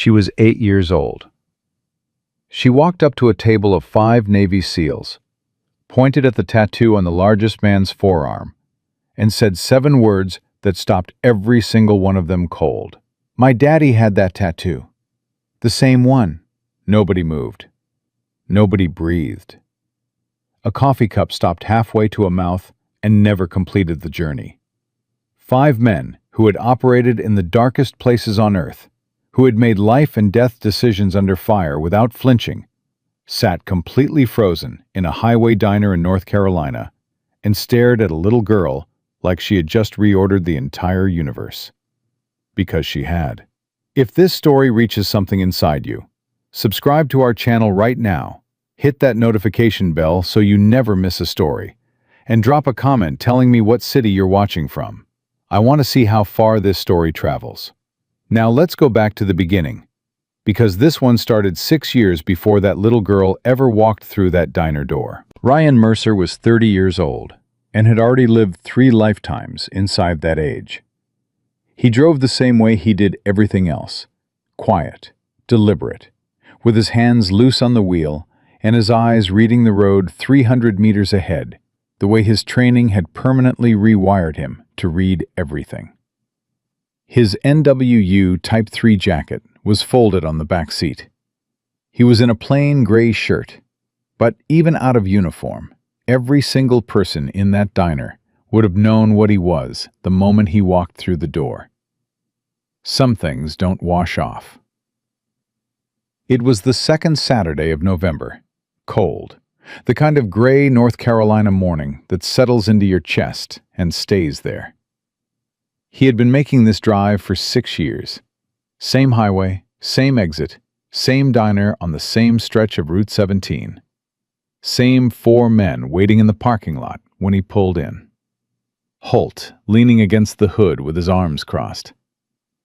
She was 8 years old. She walked up to a table of 5 Navy SEALs, pointed at the tattoo on the largest man's forearm, and said 7 words that stopped every single one of them cold. "My daddy had that tattoo. The same one." Nobody moved. Nobody breathed. A coffee cup stopped halfway to a mouth and never completed the journey. 5 men who had operated in the darkest places on earth, who had made life and death decisions under fire without flinching, sat completely frozen in a highway diner in North Carolina and stared at a little girl like she had just reordered the entire universe. Because she had. If this story reaches something inside you, subscribe to our channel right now, hit that notification bell so you never miss a story, and drop a comment telling me what city you're watching from. I want to see how far this story travels. Now let's go back to the beginning, because this one started 6 years before that little girl ever walked through that diner door. Ryan Mercer was 30 years old and had already lived 3 lifetimes inside that age. He drove the same way he did everything else, quiet, deliberate, with his hands loose on the wheel and his eyes reading the road 300 meters ahead, the way his training had permanently rewired him to read everything. His NWU Type 3 jacket was folded on the back seat. He was in a plain gray shirt, but even out of uniform, every single person in that diner would have known what he was the moment he walked through the door. Some things don't wash off. It was the second Saturday of November, cold, the kind of gray North Carolina morning that settles into your chest and stays there. He had been making this drive for 6 years. Same highway, same exit, same diner on the same stretch of Route 17. Same 4 men waiting in the parking lot when he pulled in. Holt leaning against the hood with his arms crossed.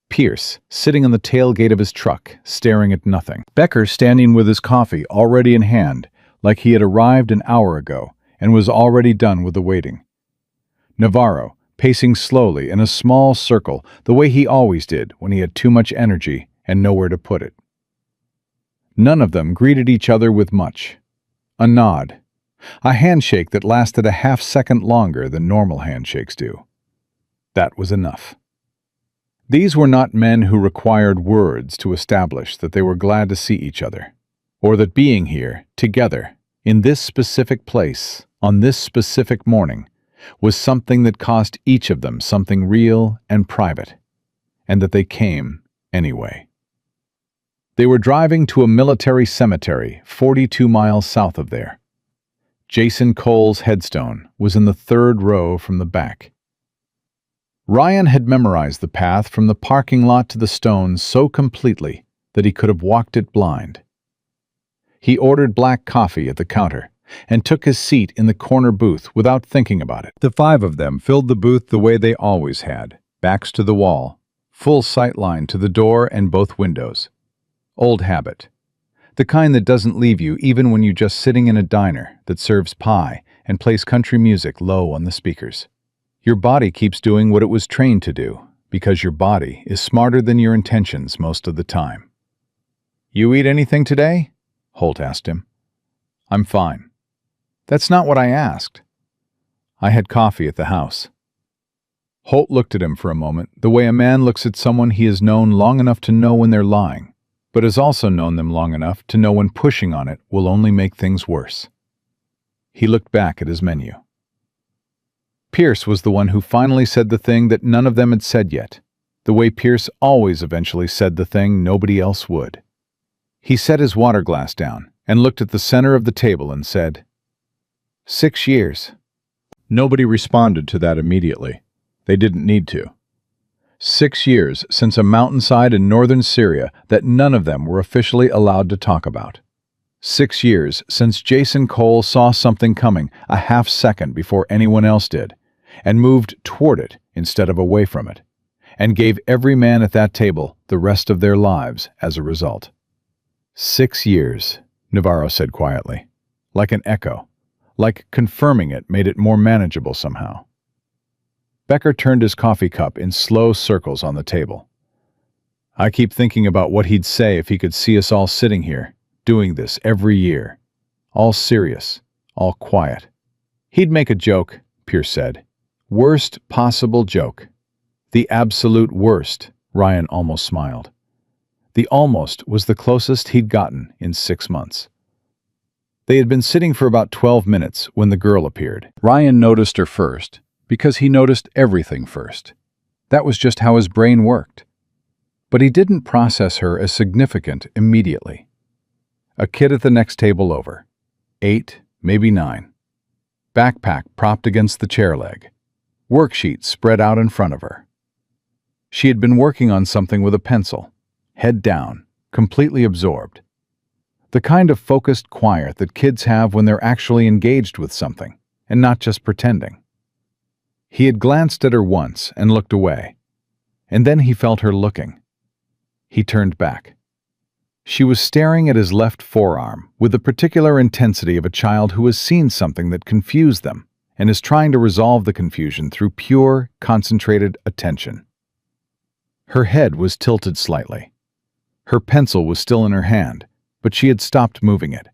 Pierce sitting on the tailgate of his truck, staring at nothing. Becker standing with his coffee already in hand, like he had arrived an hour ago and was already done with the waiting. Navarro pacing slowly in a small circle the way he always did when he had too much energy and nowhere to put it. None of them greeted each other with much. A nod. A handshake that lasted a half-second longer than normal handshakes do. That was enough. These were not men who required words to establish that they were glad to see each other, or that being here, together, in this specific place, on this specific morning, was something that cost each of them something real and private, and that they came anyway. They were driving to a military cemetery 42 miles south of there. Jason Cole's headstone was in the 3rd row from the back. Ryan had memorized the path from the parking lot to the stone so completely that he could have walked it blind. He ordered black coffee at the counter and took his seat in the corner booth without thinking about it. The 5 of them filled the booth the way they always had, backs to the wall, full sight line to the door and both windows. Old habit. The kind that doesn't leave you even when you're just sitting in a diner that serves pie and plays country music low on the speakers. Your body keeps doing what it was trained to do, because your body is smarter than your intentions most of the time. "You eat anything today?" Holt asked him. "I'm fine." "That's not what I asked." "I had coffee at the house." Holt looked at him for a moment, the way a man looks at someone he has known long enough to know when they're lying, but has also known them long enough to know when pushing on it will only make things worse. He looked back at his menu. Pierce was the one who finally said the thing that none of them had said yet, the way Pierce always eventually said the thing nobody else would. He set his water glass down and looked at the center of the table and said, 6 years. Nobody responded to that immediately. They didn't need to. 6 years since a mountainside in northern Syria that none of them were officially allowed to talk about. 6 years since Jason Cole saw something coming a half second before anyone else did, and moved toward it instead of away from it, and gave every man at that table the rest of their lives as a result. 6 years, Navarro said quietly, like an echo, like confirming it made it more manageable somehow. Becker turned his coffee cup in slow circles on the table. I keep thinking about what he'd say if he could see us all sitting here, doing this every year. All serious, all quiet. He'd make a joke, Pierce said. Worst possible joke. The absolute worst, Ryan almost smiled. The almost was the closest he'd gotten in 6 months. They had been sitting for about 12 minutes when the girl appeared. Ryan noticed her first, because he noticed everything first. That was just how his brain worked. But he didn't process her as significant immediately. A kid at the next table over. 8, maybe 9. Backpack propped against the chair leg. Worksheet spread out in front of her. She had been working on something with a pencil, head down, completely absorbed. The kind of focused quiet that kids have when they're actually engaged with something, and not just pretending. He had glanced at her once and looked away, and then he felt her looking. He turned back. She was staring at his left forearm with the particular intensity of a child who has seen something that confused them and is trying to resolve the confusion through pure, concentrated attention. Her head was tilted slightly. Her pencil was still in her hand, but she had stopped moving it.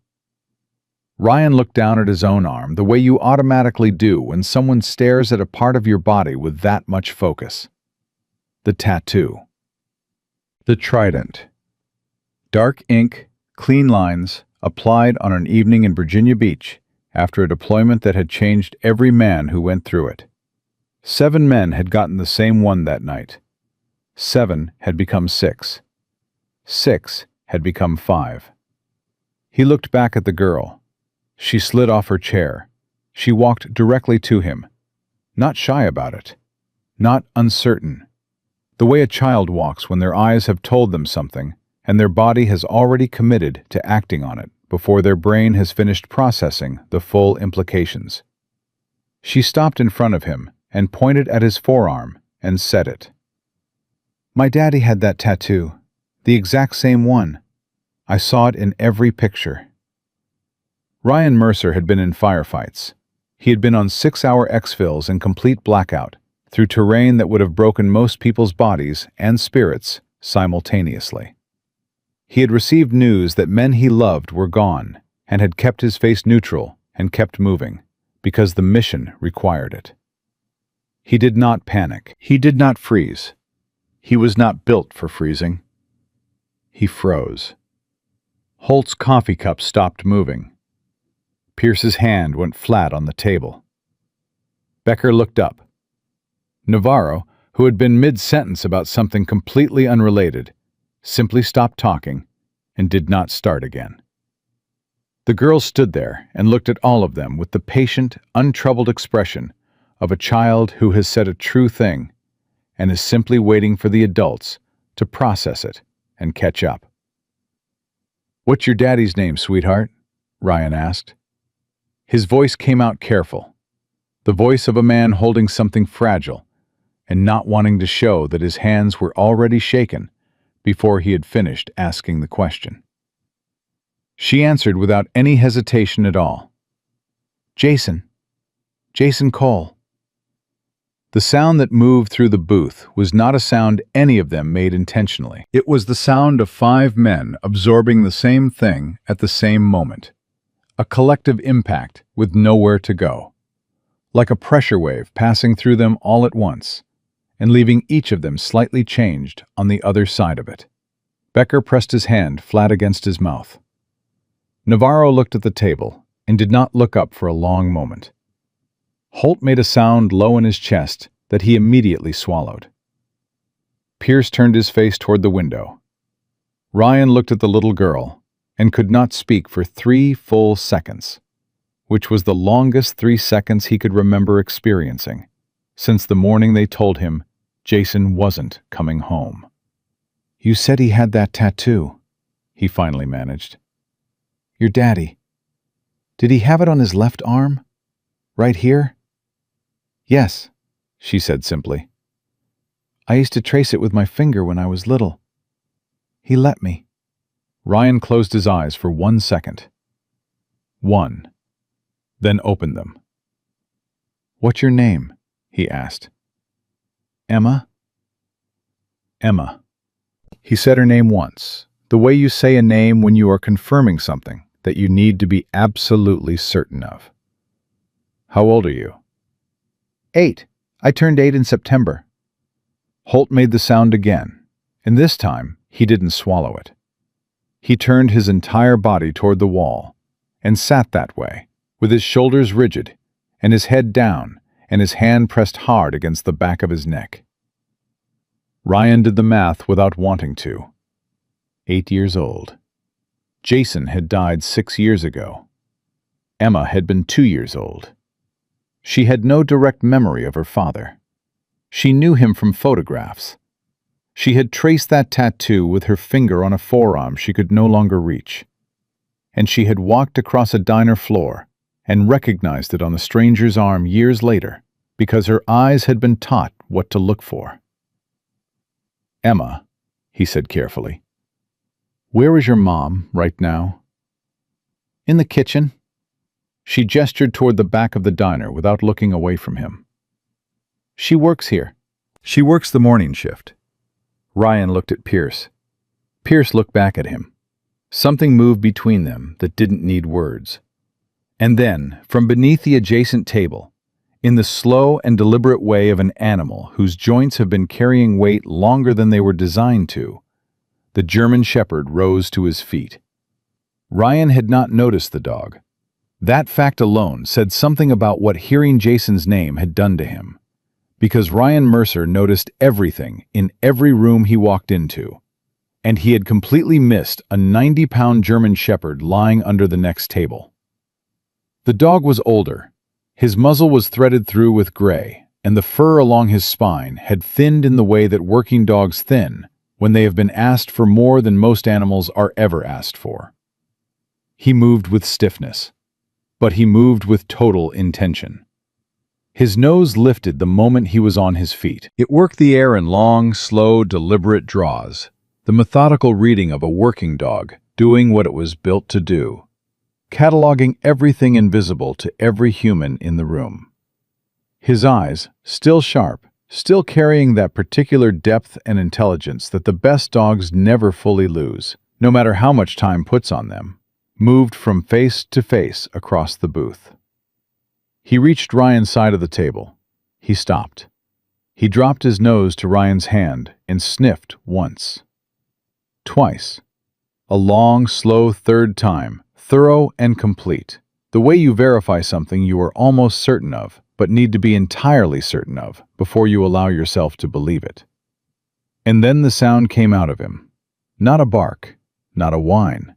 Ryan looked down at his own arm the way you automatically do when someone stares at a part of your body with that much focus. The tattoo. The trident. Dark ink, clean lines, applied on an evening in Virginia Beach after a deployment that had changed every man who went through it. 7 men had gotten the same one that night. 7 had become 6. 6 had become 5. He looked back at the girl. She slid off her chair. She walked directly to him, not shy about it, not uncertain. The way a child walks when their eyes have told them something and their body has already committed to acting on it before their brain has finished processing the full implications. She stopped in front of him and pointed at his forearm and said it. My daddy had that tattoo, the exact same one. I saw it in every picture. Ryan Mercer had been in firefights. He had been on 6-hour exfils in complete blackout, through terrain that would have broken most people's bodies and spirits simultaneously. He had received news that men he loved were gone and had kept his face neutral and kept moving because the mission required it. He did not panic. He did not freeze. He was not built for freezing. He froze. Holt's coffee cup stopped moving. Pierce's hand went flat on the table. Becker looked up. Navarro, who had been mid-sentence about something completely unrelated, simply stopped talking and did not start again. The girl stood there and looked at all of them with the patient, untroubled expression of a child who has said a true thing and is simply waiting for the adults to process it and catch up. What's your daddy's name, sweetheart? Ryan asked. His voice came out careful, the voice of a man holding something fragile and not wanting to show that his hands were already shaken before he had finished asking the question. She answered without any hesitation at all. Jason. Jason Cole. The sound that moved through the booth was not a sound any of them made intentionally. It was the sound of 5 men absorbing the same thing at the same moment. A collective impact with nowhere to go. Like a pressure wave passing through them all at once, and leaving each of them slightly changed on the other side of it. Becker pressed his hand flat against his mouth. Navarro looked at the table and did not look up for a long moment. Holt made a sound low in his chest that he immediately swallowed. Pierce turned his face toward the window. Ryan looked at the little girl and could not speak for 3 full seconds, which was the longest 3 seconds he could remember experiencing since the morning they told him Jason wasn't coming home. You said he had that tattoo, he finally managed. Your daddy. Did he have it on his left arm? Right here? Yes, she said simply. I used to trace it with my finger when I was little. He let me. Ryan closed his eyes for 1 second. 1. Then opened them. What's your name? He asked. Emma? Emma. He said her name once, the way you say a name when you are confirming something that you need to be absolutely certain of. How old are you? 8. I turned 8 in September. Holt made the sound again, and this time he didn't swallow it. He turned his entire body toward the wall and sat that way, with his shoulders rigid and his head down and his hand pressed hard against the back of his neck. Ryan did the math without wanting to. 8 years old. Jason had died 6 years ago. Emma had been 2 years old. She had no direct memory of her father. She knew him from photographs. She had traced that tattoo with her finger on a forearm she could no longer reach. And she had walked across a diner floor and recognized it on a stranger's arm years later because her eyes had been taught what to look for. Emma, he said carefully, where is your mom right now? In the kitchen. She gestured toward the back of the diner without looking away from him. She works here. She works the morning shift. Ryan looked at Pierce. Pierce looked back at him. Something moved between them that didn't need words. And then, from beneath the adjacent table, in the slow and deliberate way of an animal whose joints have been carrying weight longer than they were designed to, the German Shepherd rose to his feet. Ryan had not noticed the dog. That fact alone said something about what hearing Jason's name had done to him, because Ryan Mercer noticed everything in every room he walked into, and he had completely missed a 90-pound German Shepherd lying under the next table. The dog was older. His muzzle was threaded through with gray, and the fur along his spine had thinned in the way that working dogs thin when they have been asked for more than most animals are ever asked for. He moved with stiffness, but he moved with total intention. His nose lifted the moment he was on his feet. It worked the air in long, slow, deliberate draws, the methodical reading of a working dog doing what it was built to do, cataloging everything invisible to every human in the room. His eyes, still sharp, still carrying that particular depth and intelligence that the best dogs never fully lose, no matter how much time puts on them, moved from face to face across the booth. He reached Ryan's side of the table. He stopped. He dropped his nose to Ryan's hand and sniffed once. Twice. A long, slow third time, thorough and complete. The way you verify something you are almost certain of, but need to be entirely certain of before you allow yourself to believe it. And then the sound came out of him. Not a bark, not a whine.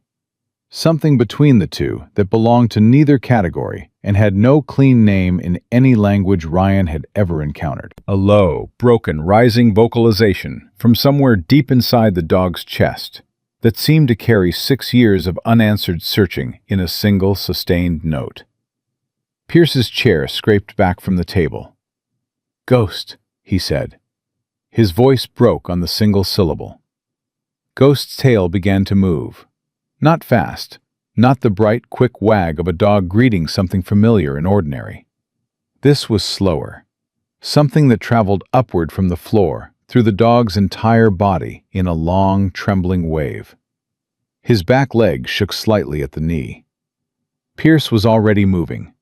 Something between the two that belonged to neither category and had no clean name in any language Ryan had ever encountered. A low, broken, rising vocalization from somewhere deep inside the dog's chest that seemed to carry 6 years of unanswered searching in a single sustained note. Pierce's chair scraped back from the table. "Ghost," he said. His voice broke on the single syllable. Ghost's tail began to move. Not fast, not the bright, quick wag of a dog greeting something familiar and ordinary. This was slower, something that traveled upward from the floor through the dog's entire body in a long, trembling wave. His back leg shook slightly at the knee. Pierce was already moving.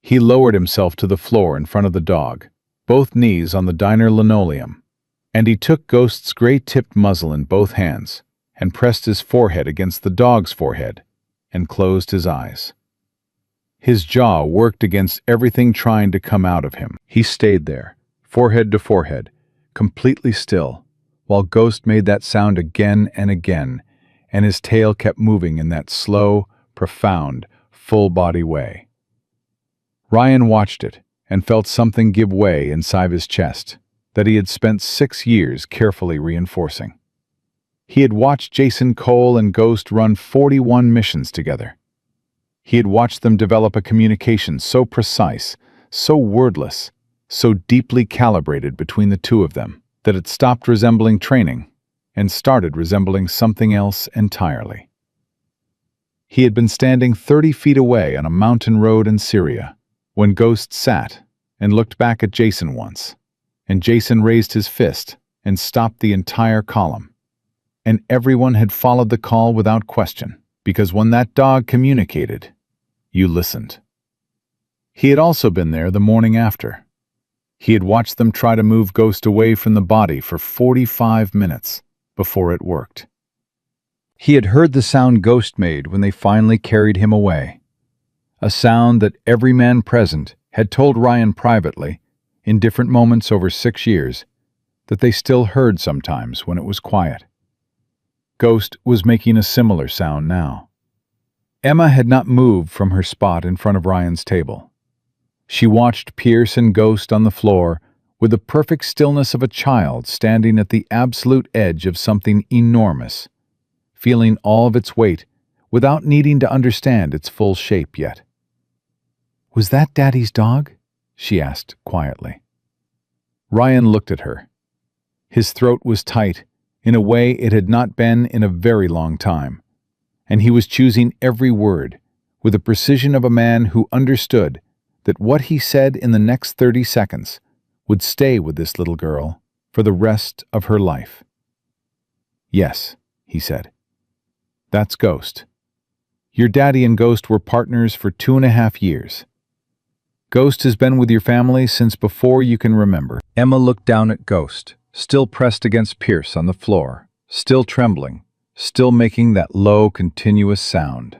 He lowered himself to the floor in front of the dog, both knees on the diner linoleum, and he took Ghost's gray-tipped muzzle in both hands and pressed his forehead against the dog's forehead and closed his eyes. His jaw worked against everything trying to come out of him. He stayed there, forehead to forehead, completely still, while Ghost made that sound again and again, and his tail kept moving in that slow, profound, full-body way. Ryan watched it and felt something give way inside his chest that he had spent 6 years carefully reinforcing. He had watched Jason Cole and Ghost run 41 missions together. He had watched them develop a communication so precise, so wordless, so deeply calibrated between the two of them that it stopped resembling training and started resembling something else entirely. He had been standing 30 feet away on a mountain road in Syria when Ghost sat and looked back at Jason once, and Jason raised his fist and stopped the entire column. and everyone had followed the call without question, because when that dog communicated, you listened. He had also been there the morning after. He had watched them try to move Ghost away from the body for 45 minutes before it worked. He had heard the sound Ghost made when they finally carried him away, a sound that every man present had told Ryan privately, in different moments over 6 years, that they still heard sometimes when it was quiet. Ghost was making a similar sound now. Emma had not moved from her spot in front of Ryan's table. She watched Pierce and Ghost on the floor with the perfect stillness of a child standing at the absolute edge of something enormous, feeling all of its weight without needing to understand its full shape yet. "Was that Daddy's dog?" she asked quietly. Ryan looked at her. His throat was tight in a way it had not been in a very long time, and he was choosing every word with the precision of a man who understood that what he said in the next 30 seconds would stay with this little girl for the rest of her life. "Yes," he said. "That's Ghost. Your daddy and Ghost were partners for 2.5 years. Ghost has been with your family since before you can remember." Emma looked down at Ghost, still pressed against Pierce on the floor, still trembling, still making that low, continuous sound.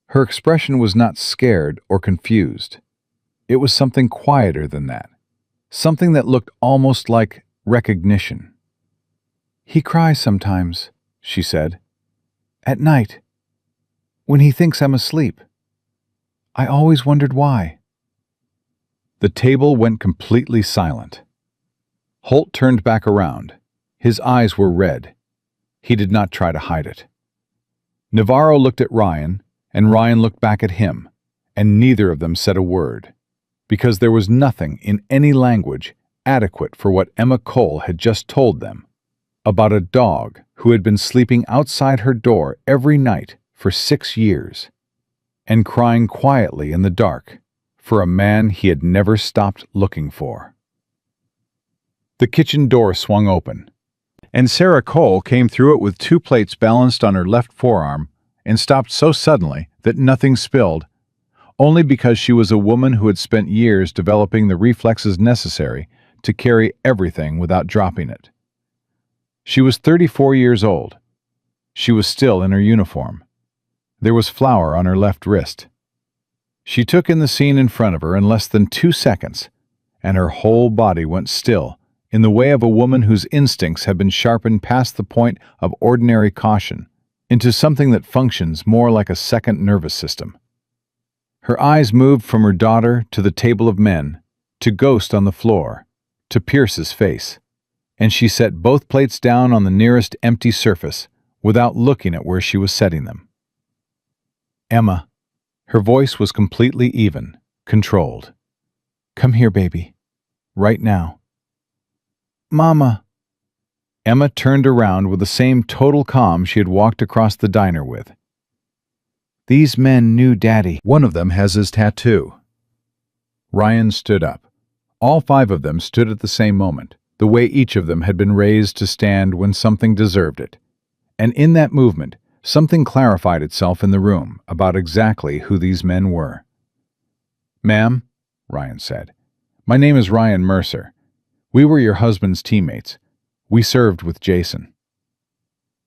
Her expression was not scared or confused. It was something quieter than that, something that looked almost like recognition. "He cries sometimes," she said. "At night, when he thinks I'm asleep. I always wondered why." The table went completely silent. Holt turned back around. His eyes were red. He did not try to hide it. Navarro looked at Ryan, and Ryan looked back at him, and neither of them said a word, because there was nothing in any language adequate for what Emma Cole had just told them about a dog who had been sleeping outside her door every night for 6 years, and crying quietly in the dark for a man he had never stopped looking for. The kitchen door swung open, and Sarah Cole came through it with 2 plates balanced on her left forearm and stopped so suddenly that nothing spilled, only because she was a woman who had spent years developing the reflexes necessary to carry everything without dropping it. She was 34 years old. She was still in her uniform. There was flour on her left wrist. She took in the scene in front of her in less than 2 seconds, and her whole body went still in the way of a woman whose instincts have been sharpened past the point of ordinary caution into something that functions more like a second nervous system. Her eyes moved from her daughter to the table of men, to Ghost on the floor, to Pierce's face, and she set both plates down on the nearest empty surface without looking at where she was setting them. "Emma." Her voice was completely even, controlled. "Come here, baby. Right now." "Mama." Emma turned around with the same total calm she had walked across the diner with. "These men knew Daddy. One of them has his tattoo." Ryan stood up. All 5 of them stood at the same moment, the way each of them had been raised to stand when something deserved it. And in that movement, something clarified itself in the room about exactly who these men were. "Ma'am," Ryan said, "my name is Ryan Mercer. We were your husband's teammates. We served with Jason."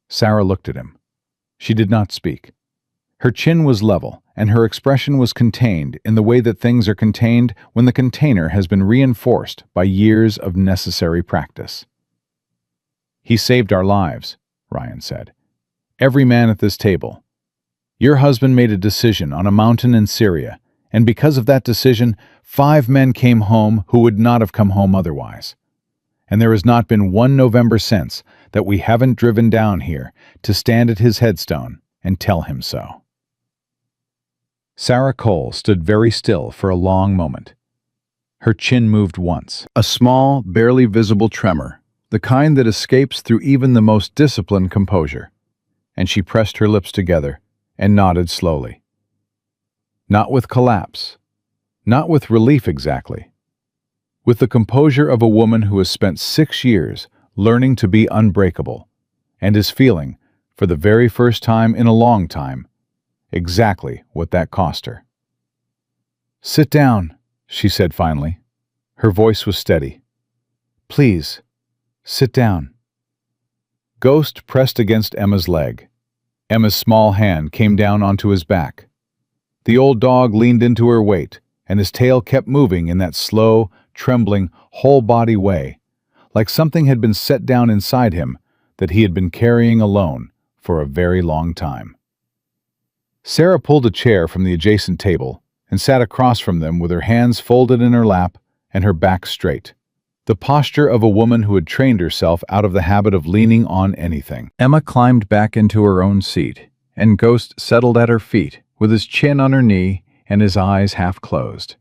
Sarah looked at him. She did not speak. Her chin was level, and her expression was contained in the way that things are contained when the container has been reinforced by years of necessary practice. "He saved our lives," Ryan said. "Every man at this table. Your husband made a decision on a mountain in Syria, and because of that decision, 5 men came home who would not have come home otherwise. And there has not been one November since that we haven't driven down here to stand at his headstone and tell him so." Sarah Cole stood very still for a long moment. Her chin moved once, a small, barely visible tremor, the kind that escapes through even the most disciplined composure, and she pressed her lips together and nodded slowly. Not with collapse, not with relief exactly, with the composure of a woman who has spent 6 years learning to be unbreakable and is feeling, for the very first time in a long time, exactly what that cost her. "Sit down," she said finally. Her voice was steady. "Please, sit down." Ghost pressed against Emma's leg. Emma's small hand came down onto his back. The old dog leaned into her weight, and his tail kept moving in that slow, trembling, whole-body way, like something had been set down inside him that he had been carrying alone for a very long time. Sarah pulled a chair from the adjacent table and sat across from them with her hands folded in her lap and her back straight, the posture of a woman who had trained herself out of the habit of leaning on anything. Emma climbed back into her own seat, and Ghost settled at her feet with his chin on her knee and his eyes half closed.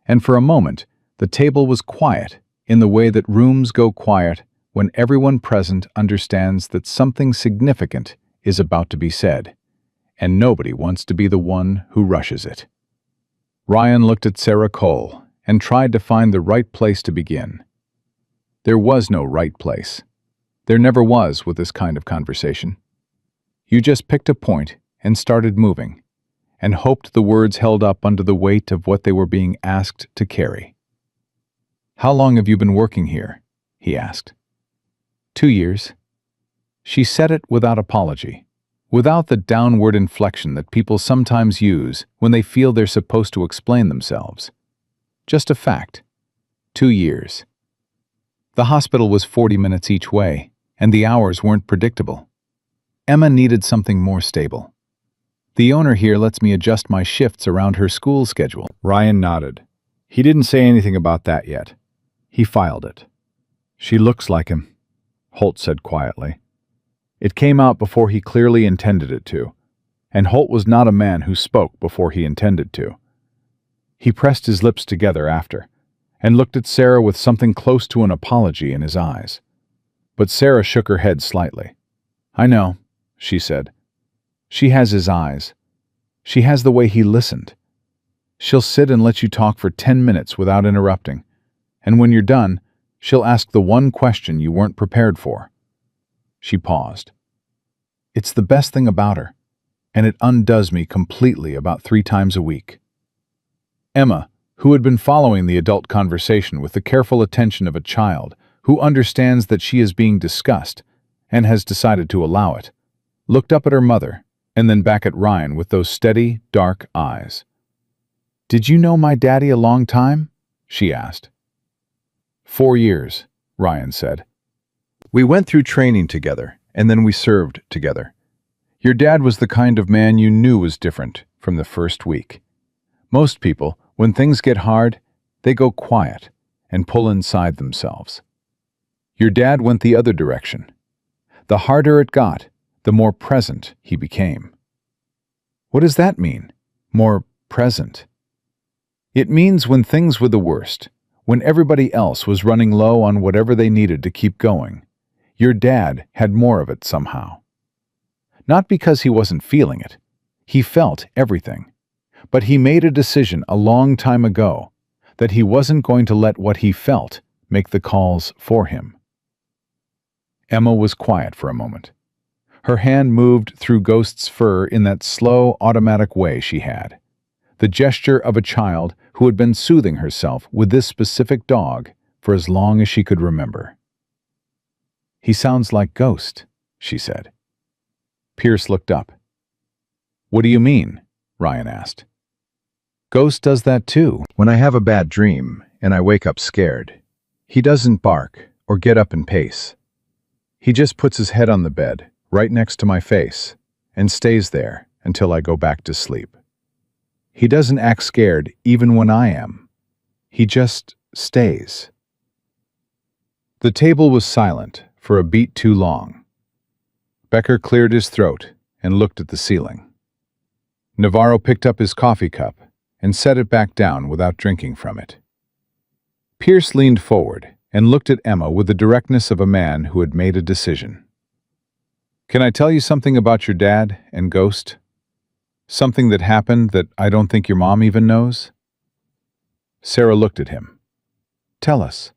And for a moment, the table was quiet in the way that rooms go quiet when everyone present understands that something significant is about to be said, and nobody wants to be the one who rushes it. Ryan looked at Sarah Cole and tried to find the right place to begin. There was no right place. There never was with this kind of conversation. You just picked a point and started moving, and hoped the words held up under the weight of what they were being asked to carry. "How long have you been working here?" he asked. 2 years. She said it without apology, without the downward inflection that people sometimes use when they feel they're supposed to explain themselves. Just a fact. 2 years. The hospital was 40 minutes each way, and the hours weren't predictable. Emma needed something more stable. "The owner here lets me adjust my shifts around her school schedule." Ryan nodded. He didn't say anything about that yet. He filed it. "She looks like him," Holt said quietly. It came out before he clearly intended it to, and Holt was not a man who spoke before he intended to. He pressed his lips together after, and looked at Sarah with something close to an apology in his eyes. But Sarah shook her head slightly. "I know," she said. "She has his eyes. She has the way he listened. She'll sit and let you talk for 10 minutes without interrupting, and when you're done, she'll ask the one question you weren't prepared for." She paused. "It's the best thing about her, and it undoes me completely about 3 times a week." Emma, who had been following the adult conversation with the careful attention of a child who understands that she is being discussed and has decided to allow it, looked up at her mother and then back at Ryan with those steady, dark eyes. "Did you know my daddy a long time?" she asked. 4 years, Ryan said. "We went through training together, and then we served together. Your dad was the kind of man you knew was different from the first week. Most people, when things get hard, they go quiet and pull inside themselves. Your dad went the other direction. The harder it got, the more present he became." "What does that mean, more present?" "It means when things were the worst, when everybody else was running low on whatever they needed to keep going, your dad had more of it somehow. Not because he wasn't feeling it. He felt everything. But he made a decision a long time ago that he wasn't going to let what he felt make the calls for him." Emma was quiet for a moment. Her hand moved through Ghost's fur in that slow, automatic way she had, the gesture of a child who had been soothing herself with this specific dog for as long as she could remember. "He sounds like Ghost," she said. Pierce looked up. "What do you mean?" Ryan asked. "Ghost does that too. When I have a bad dream and I wake up scared, he doesn't bark or get up and pace. He just puts his head on the bed, right next to my face, and stays there until I go back to sleep. He doesn't act scared even when I am. He just stays." The table was silent for a beat too long. Becker cleared his throat and looked at the ceiling. Navarro picked up his coffee cup and set it back down without drinking from it. Pierce leaned forward and looked at Emma with the directness of a man who had made a decision. "Can I tell you something about your dad and Ghost? Something that happened that I don't think your mom even knows?" Sarah looked at him. "Tell us."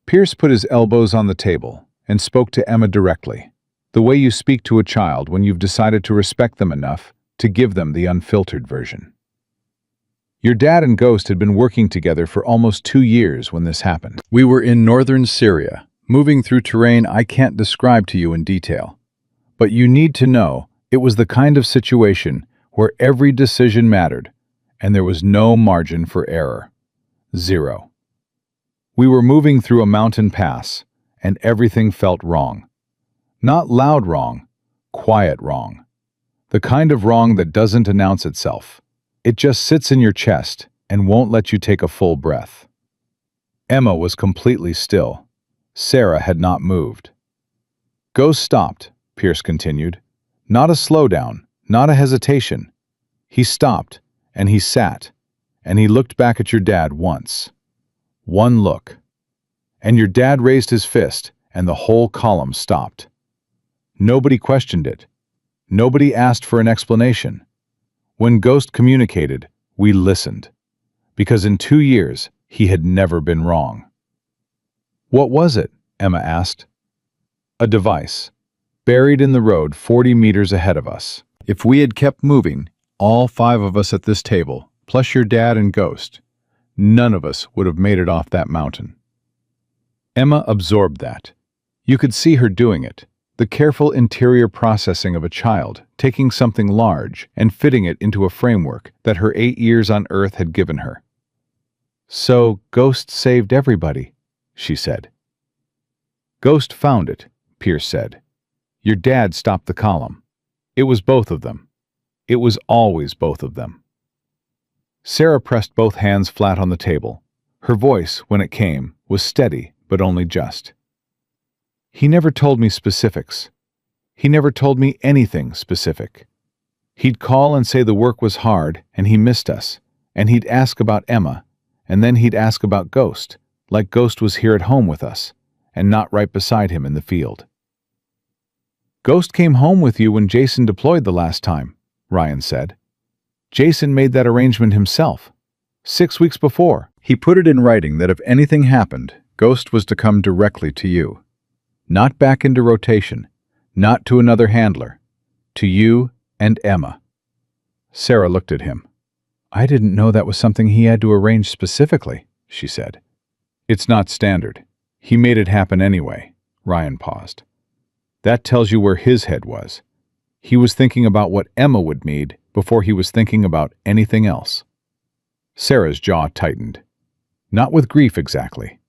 Pierce put his elbows on the table and spoke to Emma directly, The way you speak to a child when you've decided to respect them enough to give them the unfiltered version. Your dad and Ghost had been working together for almost 2 years when this happened. We were in northern Syria, moving through terrain I can't describe to you in detail. But you need to know it was the kind of situation where every decision mattered, and there was no margin for error. 0. We were moving through a mountain pass, and everything felt wrong. Not loud wrong, quiet wrong. The kind of wrong that doesn't announce itself. It just sits in your chest and won't let you take a full breath. Emma was completely still. Sarah had not moved. Ghost stopped, Pierce continued. Not a slowdown, not a hesitation. He stopped, and he sat, and he looked back at your dad once. One look. And your dad raised his fist, and the whole column stopped. Nobody questioned it. Nobody asked for an explanation. When Ghost communicated, we listened. Because in 2 years, he had never been wrong. What was it? Emma asked. A device, buried in the road 40 meters ahead of us. If we had kept moving, all 5 of us at this table, plus your dad and Ghost, none of us would have made it off that mountain. Emma absorbed that. You could see her doing it. The careful interior processing of a child, taking something large and fitting it into a framework that her 8 years on Earth had given her. So Ghost saved everybody, she said. Ghost found it, Pierce said. Your dad stopped the column. It was both of them. It was always both of them. Sarah pressed both hands flat on the table. Her voice, when it came, was steady, but only just. He never told me specifics. He never told me anything specific. He'd call and say the work was hard and he missed us, and he'd ask about Emma, and then he'd ask about Ghost, like Ghost was here at home with us, and not right beside him in the field. Ghost came home with you when Jason deployed the last time, Ryan said. Jason made that arrangement himself. 6 weeks before, he put it in writing that if anything happened, Ghost was to come directly to you. Not back into rotation, not to another handler, to you and Emma. Sarah looked at him. I didn't know that was something he had to arrange specifically, she said. It's not standard. He made it happen anyway. Ryan paused. That tells you where his head was. He was thinking about what Emma would need before he was thinking about anything else. Sarah's jaw tightened. Not with grief exactly.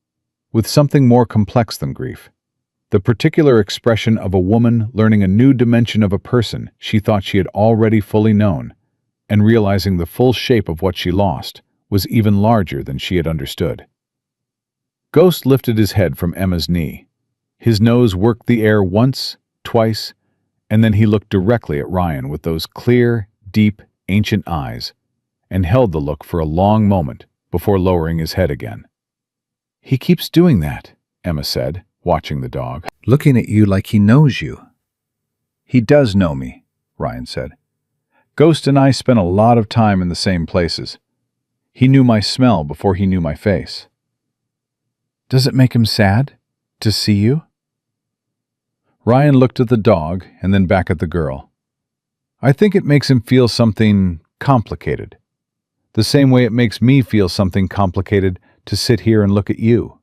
With something more complex than grief. The particular expression of a woman learning a new dimension of a person she thought she had already fully known, and realizing the full shape of what she lost was even larger than she had understood. Ghost lifted his head from Emma's knee. His nose worked the air once, twice, and then he looked directly at Ryan with those clear, deep, ancient eyes, and held the look for a long moment before lowering his head again. He keeps doing that, Emma said, watching the dog, looking at you like he knows you. He does know me, Ryan said. Ghost and I spent a lot of time in the same places. He knew my smell before he knew my face. Does it make him sad to see you? Ryan looked at the dog and then back at the girl. I think it makes him feel something complicated. The same way it makes me feel something complicated to sit here and look at you.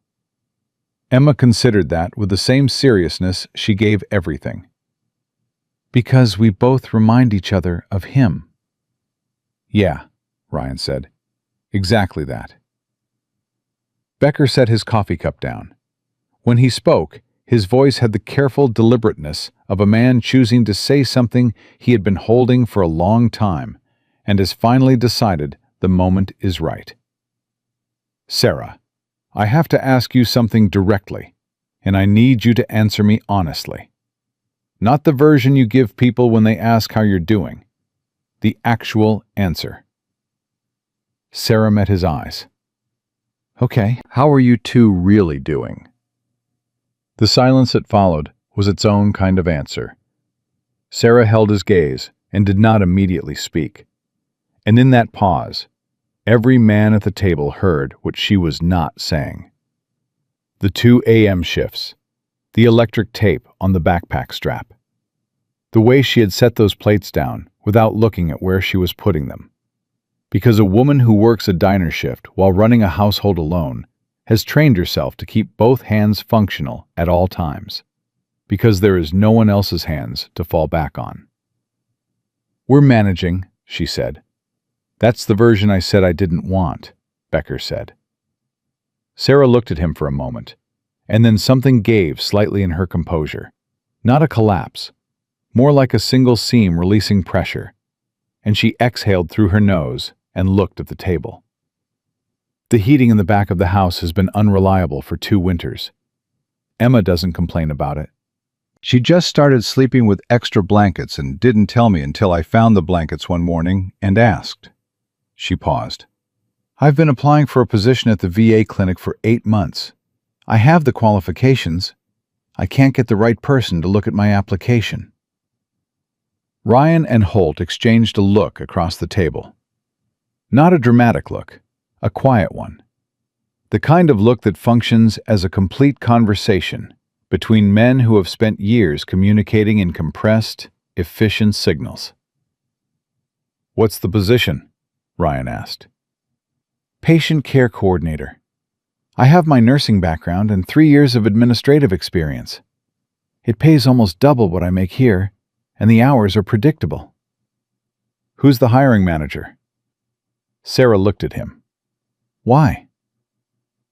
Emma considered that with the same seriousness she gave everything. Because we both remind each other of him. Yeah, Ryan said. Exactly that. Becker set his coffee cup down. When he spoke, his voice had the careful deliberateness of a man choosing to say something he had been holding for a long time and has finally decided the moment is right. Sarah, I have to ask you something directly, and I need you to answer me honestly. Not the version you give people when they ask how you're doing. The actual answer. Sarah met his eyes. Okay, how are you two really doing? The silence that followed was its own kind of answer. Sarah held his gaze and did not immediately speak. And in that pause, every man at the table heard what she was not saying. The 2 a.m. shifts, the electric tape on the backpack strap, The way she had set those plates down without looking at where she was putting them. Because a woman who works a diner shift while running a household alone has trained herself to keep both hands functional at all times. Because there is no one else's hands to fall back on. "We're managing," she said. "That's the version I said I didn't want," Becker said. Sarah looked at him for a moment, and then something gave slightly in her composure. Not a collapse, more like a single seam releasing pressure, and she exhaled through her nose and looked at the table. "The heating in the back of the house has been unreliable for 2 winters. Emma doesn't complain about it. She just started sleeping with extra blankets and didn't tell me until I found the blankets one morning and asked." She paused. "I've been applying for a position at the VA clinic for 8 months. I have the qualifications. I can't get the right person to look at my application." Ryan and Holt exchanged a look across the table. Not a dramatic look, a quiet one. The kind of look that functions as a complete conversation between men who have spent years communicating in compressed, efficient signals. "What's the position?" Ryan asked. "Patient care coordinator. I have my nursing background and 3 years of administrative experience. It pays almost double what I make here, and the hours are predictable." "Who's the hiring manager?" Sarah looked at him. "Why?"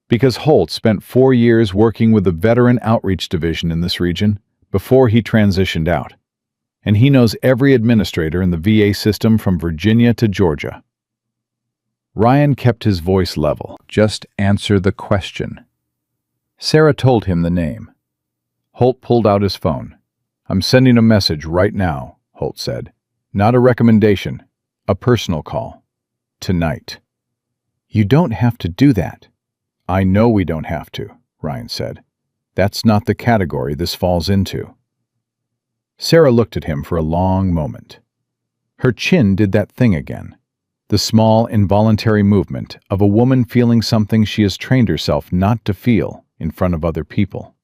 "Because Holt spent 4 years working with the Veteran Outreach Division in this region before he transitioned out, and he knows every administrator in the VA system from Virginia to Georgia." Ryan kept his voice level. "Just answer the question." Sarah told him the name. Holt pulled out his phone. "I'm sending a message right now," Holt said. "Not a recommendation, a personal call. Tonight." "You don't have to do that." "I know we don't have to," Ryan said. "That's not the category this falls into." Sarah looked at him for a long moment. Her chin did that thing again, the small, involuntary movement of a woman feeling something she has trained herself not to feel in front of other people,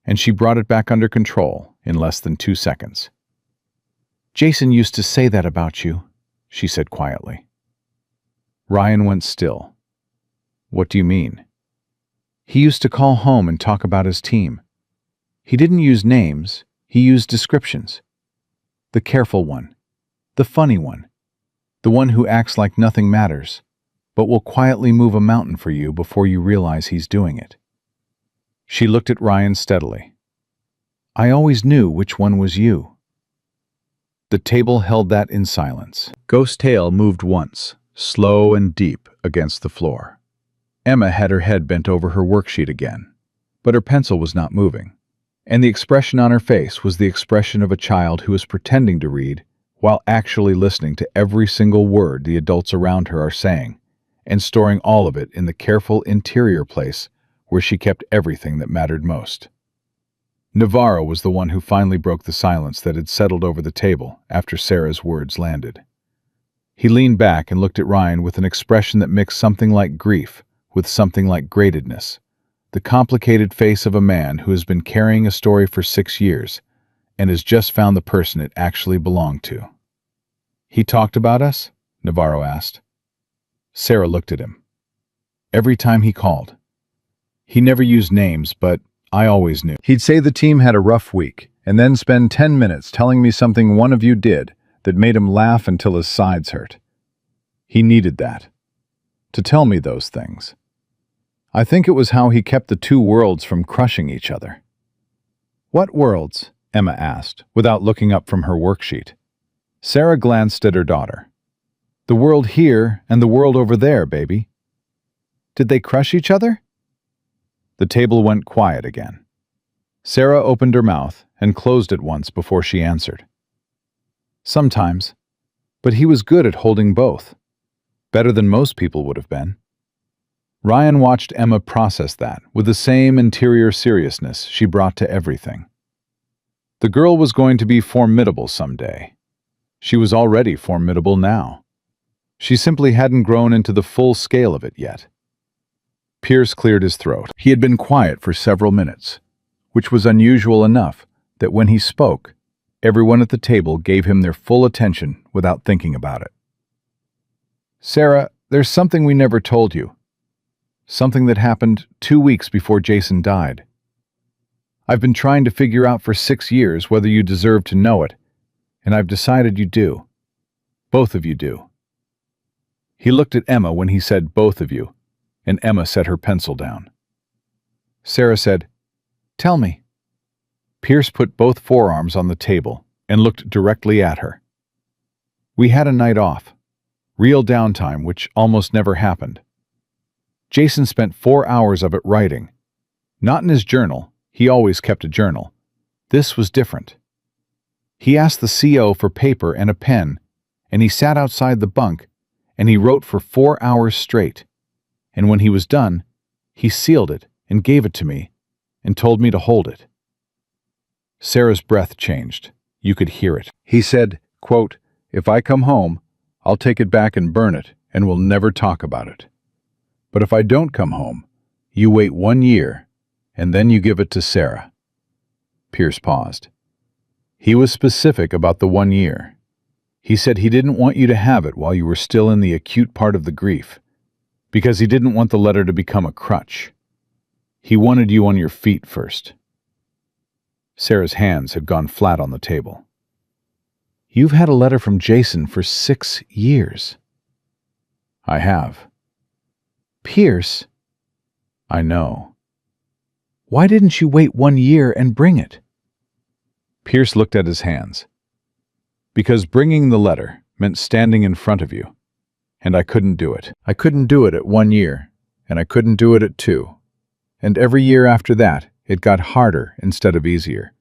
and she brought it back under control in less than 2 seconds. "Jason used to say that about you," she said quietly. Ryan went still. "What do you mean?" "He used to call home and talk about his team. He didn't use names, he used descriptions. The careful one, the funny one, the one who acts like nothing matters, but will quietly move a mountain for you before you realize he's doing it." She looked at Ryan steadily. "I always knew which one was you." The table held that in silence. Ghost's tail moved once, slow and deep, against the floor. Emma had her head bent over her worksheet again, but her pencil was not moving, and the expression on her face was the expression of a child who is pretending to read while actually listening to every single word the adults around her are saying, and storing all of it in the careful interior place where she kept everything that mattered most. Navarro was the one who finally broke the silence that had settled over the table after Sarah's words landed. He leaned back and looked at Ryan with an expression that mixed something like grief with something like gratedness, the complicated face of a man who has been carrying a story for 6 years and has just found the person it actually belonged to. "He talked about us?" Navarro asked. Sarah looked at him. "Every time he called. He never used names, but I always knew. He'd say the team had a rough week, and then spend 10 minutes telling me something one of you did that made him laugh until his sides hurt. He needed that, to tell me those things. I think it was how he kept the 2 worlds from crushing each other." "What worlds?" Emma asked, without looking up from her worksheet. Sarah glanced at her daughter. "The world here and the world over there, baby." "Did they crush each other?" The table went quiet again. Sarah opened her mouth and closed it once before she answered. "Sometimes, but he was good at holding both. Better than most people would have been." Ryan watched Emma process that with the same interior seriousness she brought to everything. The girl was going to be formidable someday. She was already formidable now. She simply hadn't grown into the full scale of it yet. Pierce cleared his throat. He had been quiet for several minutes, which was unusual enough that when he spoke, Everyone at the table gave him their full attention without thinking about it. "Sarah, there's something we never told you. Something that happened 2 weeks before Jason died. I've been trying to figure out for 6 years whether you deserve to know it, and I've decided you do. Both of you do." He looked at Emma when he said both of you, and Emma set her pencil down. Sarah said, "Tell me." Pierce put both forearms on the table and looked directly at her. "We had a night off. Real downtime, which almost never happened. Jason spent 4 hours of it writing. Not in his journal. He always kept a journal. This was different. He asked the CO for paper and a pen, and he sat outside the bunk, and he wrote for 4 hours straight. And when he was done, he sealed it and gave it to me and told me to hold it." Sarah's breath changed. You could hear it. He said, quote, "If I come home, I'll take it back and burn it, and we'll never talk about it. But if I don't come home, you wait 1 year, and then you give it to Sarah." Pierce paused. He was specific about the 1 year. He said he didn't want you to have it while you were still in the acute part of the grief, because he didn't want the letter to become a crutch. He wanted you on your feet first. Sarah's hands had gone flat on the table. "You've had a letter from Jason for 6 years. "I have." "Pierce." "I know." "Why didn't you wait 1 year and bring it?" Pierce looked at his hands. "Because bringing the letter meant standing in front of you, and I couldn't do it. I couldn't do it at 1 year, and I couldn't do it at 2. And every year after that, it got harder instead of easier,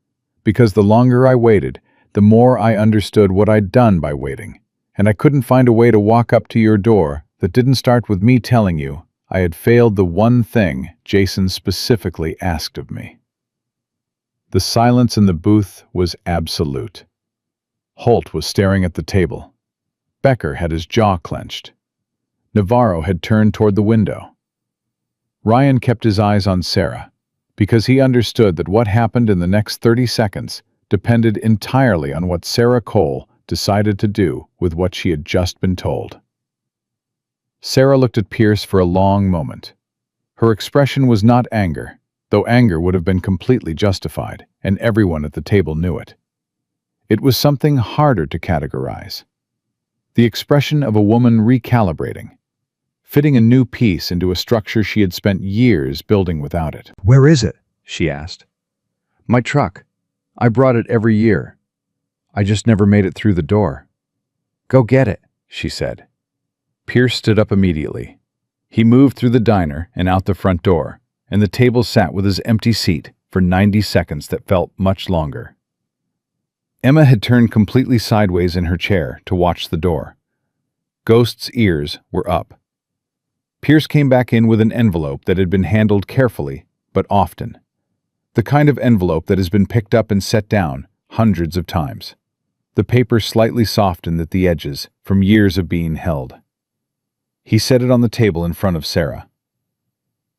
because the longer I waited, the more I understood what I'd done by waiting, and I couldn't find a way to walk up to your door that didn't start with me telling you I had failed the one thing Jason specifically asked of me." The silence in the booth was absolute. Holt was staring at the table. Becker had his jaw clenched. Navarro had turned toward the window. Ryan kept his eyes on Sarah, because he understood that what happened in the next 30 seconds depended entirely on what Sarah Cole decided to do with what she had just been told. Sarah looked at Pierce for a long moment. Her expression was not anger, though anger would have been completely justified, and everyone at the table knew it. It was something harder to categorize. The expression of a woman recalibrating, fitting a new piece into a structure she had spent years building without it. "Where is it?" she asked. "My truck. I brought it every year. I just never made it through the door." "Go get it," she said. Pierce stood up immediately. He moved through the diner and out the front door, and the table sat with his empty seat for 90 seconds that felt much longer. Emma had turned completely sideways in her chair to watch the door. Ghost's ears were up. Pierce came back in with an envelope that had been handled carefully, but often. The kind of envelope that has been picked up and set down hundreds of times. The paper slightly softened at the edges from years of being held. He set it on the table in front of Sarah.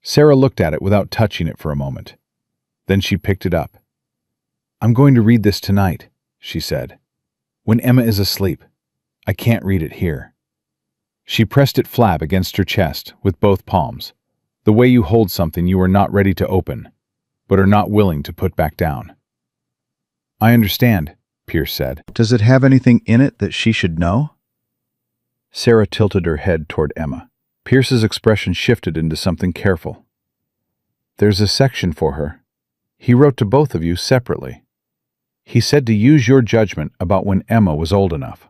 Sarah looked at it without touching it for a moment. Then she picked it up. "I'm going to read this tonight," she said. "When Emma is asleep. I can't read it here." She pressed it flat against her chest with both palms, the way you hold something you are not ready to open, but are not willing to put back down. "I understand," Pierce said. "Does it have anything in it that she should know?" Sarah tilted her head toward Emma. Pierce's expression shifted into something careful. "There's a section for her. He wrote to both of you separately. He said to use your judgment about when Emma was old enough."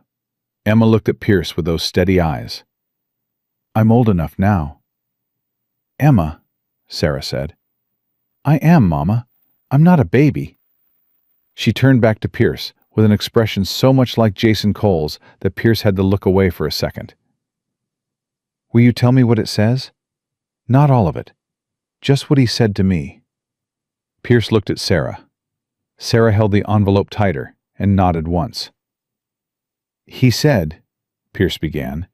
Emma looked at Pierce with those steady eyes. "I'm old enough now." "Emma," Sarah said. "I am, Mama. I'm not a baby." She turned back to Pierce with an expression so much like Jason Cole's that Pierce had to look away for a second. "Will you tell me what it says? Not all of it. Just what he said to me." Pierce looked at Sarah. Sarah held the envelope tighter and nodded once. "He said," Pierce began,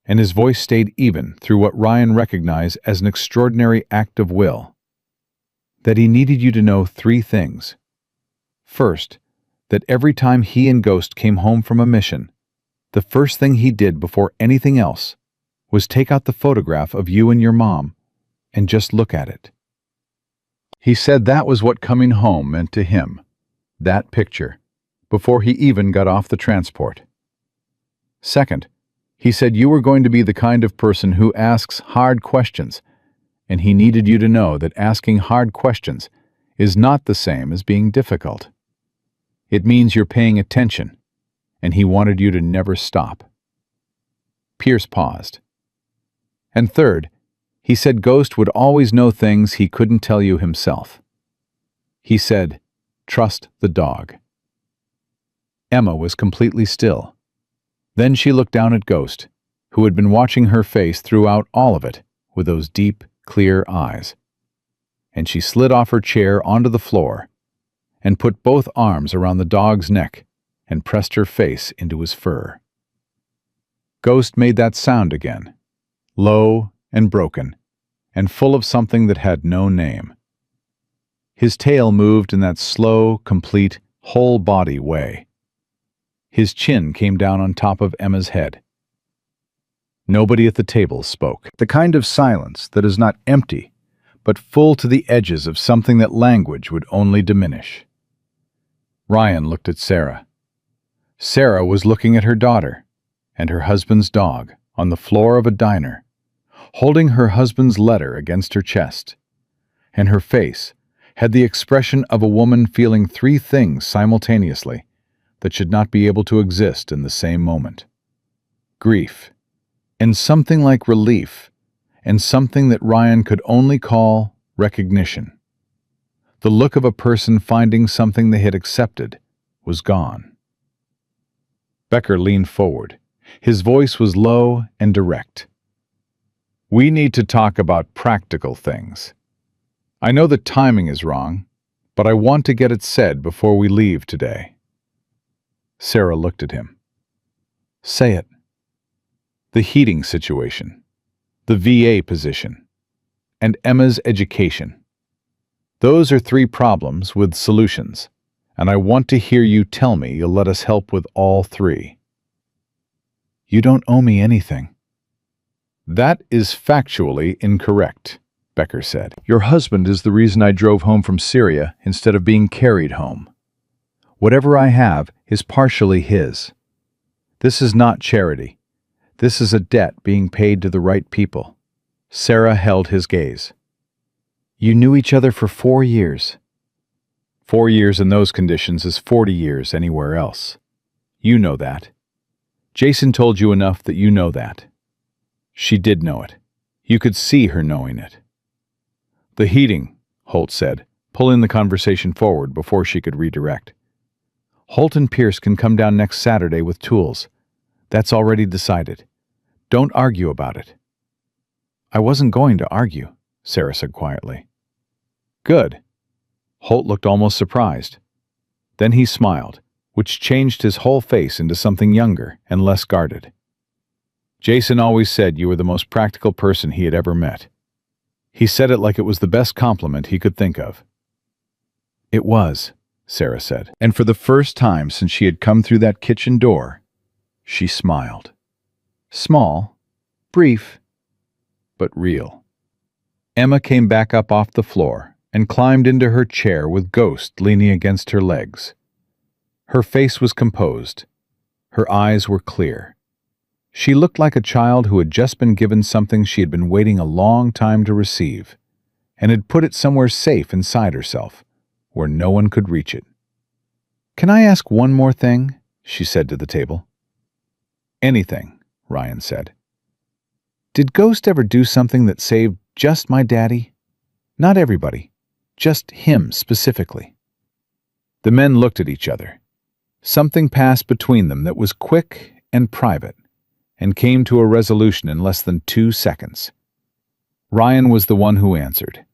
and his voice stayed even through what Ryan recognized as an extraordinary act of will, "that he needed you to know 3 things. First, that every time he and Ghost came home from a mission, the first thing he did before anything else was take out the photograph of you and your mom and just look at it. He said that was what coming home meant to him, that picture, before he even got off the transport. Second, he said you were going to be the kind of person who asks hard questions, and he needed you to know that asking hard questions is not the same as being difficult. It means you're paying attention, and he wanted you to never stop. Pierce paused. And third, he said Ghost would always know things he couldn't tell you himself. He said, "Trust the dog." Emma was completely still. Then she looked down at Ghost, who had been watching her face throughout all of it with those deep, clear eyes. And she slid off her chair onto the floor and put both arms around the dog's neck and pressed her face into his fur. Ghost made that sound again, low and broken, and full of something that had no name. His tail moved in that slow, complete, whole-body way. His chin came down on top of Emma's head. Nobody at the table spoke. The kind of silence that is not empty, but full to the edges of something that language would only diminish. Ryan looked at Sarah. Sarah was looking at her daughter and her husband's dog on the floor of a diner, holding her husband's letter against her chest, and her face had the expression of a woman feeling three things simultaneously that should not be able to exist in the same moment. Grief, and something like relief, and something that Ryan could only call recognition. The look of a person finding something they had accepted was gone. Becker leaned forward. His voice was low and direct. "We need to talk about practical things. I know the timing is wrong, but I want to get it said before we leave today." Sarah looked at him. "Say it." "The heating situation, the VA position, and Emma's education. Those are three problems with solutions, and I want to hear you tell me you'll let us help with all three." "You don't owe me anything." "That is factually incorrect," Becker said. "Your husband is the reason I drove home from Syria instead of being carried home. Whatever I have is partially his. This is not charity. This is a debt being paid to the right people." Sarah held his gaze. "You knew each other for 4 years. 4 years in those conditions is 40 years anywhere else. You know that. Jason told you enough that you know that." She did know it. You could see her knowing it. "The heating," Holt said, pulling the conversation forward before she could redirect. "Holt and Pierce can come down next Saturday with tools. That's already decided. Don't argue about it." "I wasn't going to argue," Sarah said quietly. "Good." Holt looked almost surprised. Then he smiled, which changed his whole face into something younger and less guarded. "Jason always said you were the most practical person he had ever met. He said it like it was the best compliment he could think of." "It was," Sarah said, and for the first time since she had come through that kitchen door, she smiled. Small, brief, but real. Emma came back up off the floor and climbed into her chair with Ghost leaning against her legs. Her face was composed. Her eyes were clear. She looked like a child who had just been given something she had been waiting a long time to receive, and had put it somewhere safe inside herself, where no one could reach it. "Can I ask one more thing?" she said to the table. "Anything," Ryan said. "Did Ghost ever do something that saved just my daddy? Not everybody, just him specifically." The men looked at each other. Something passed between them that was quick and private, and came to a resolution in less than 2 seconds. Ryan was the one who answered.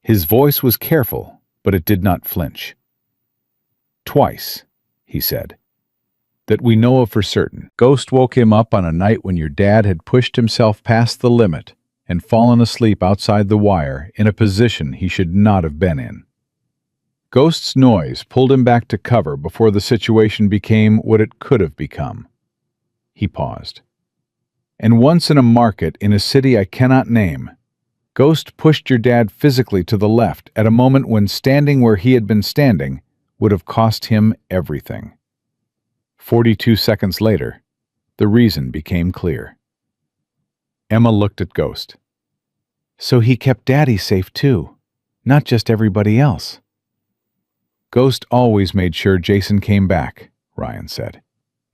His voice was careful, but it did not flinch. "Twice," he said. "That we know of for certain. Ghost woke him up on a night when your dad had pushed himself past the limit and fallen asleep outside the wire in a position he should not have been in. Ghost's noise pulled him back to cover before the situation became what it could have become. He paused. And once in a market in a city I cannot name, Ghost pushed your dad physically to the left at a moment when standing where he had been standing would have cost him everything. 42 seconds later, the reason became clear. Emma looked at Ghost. So he kept Daddy safe too, not just everybody else. Ghost always made sure Jason came back, Ryan said.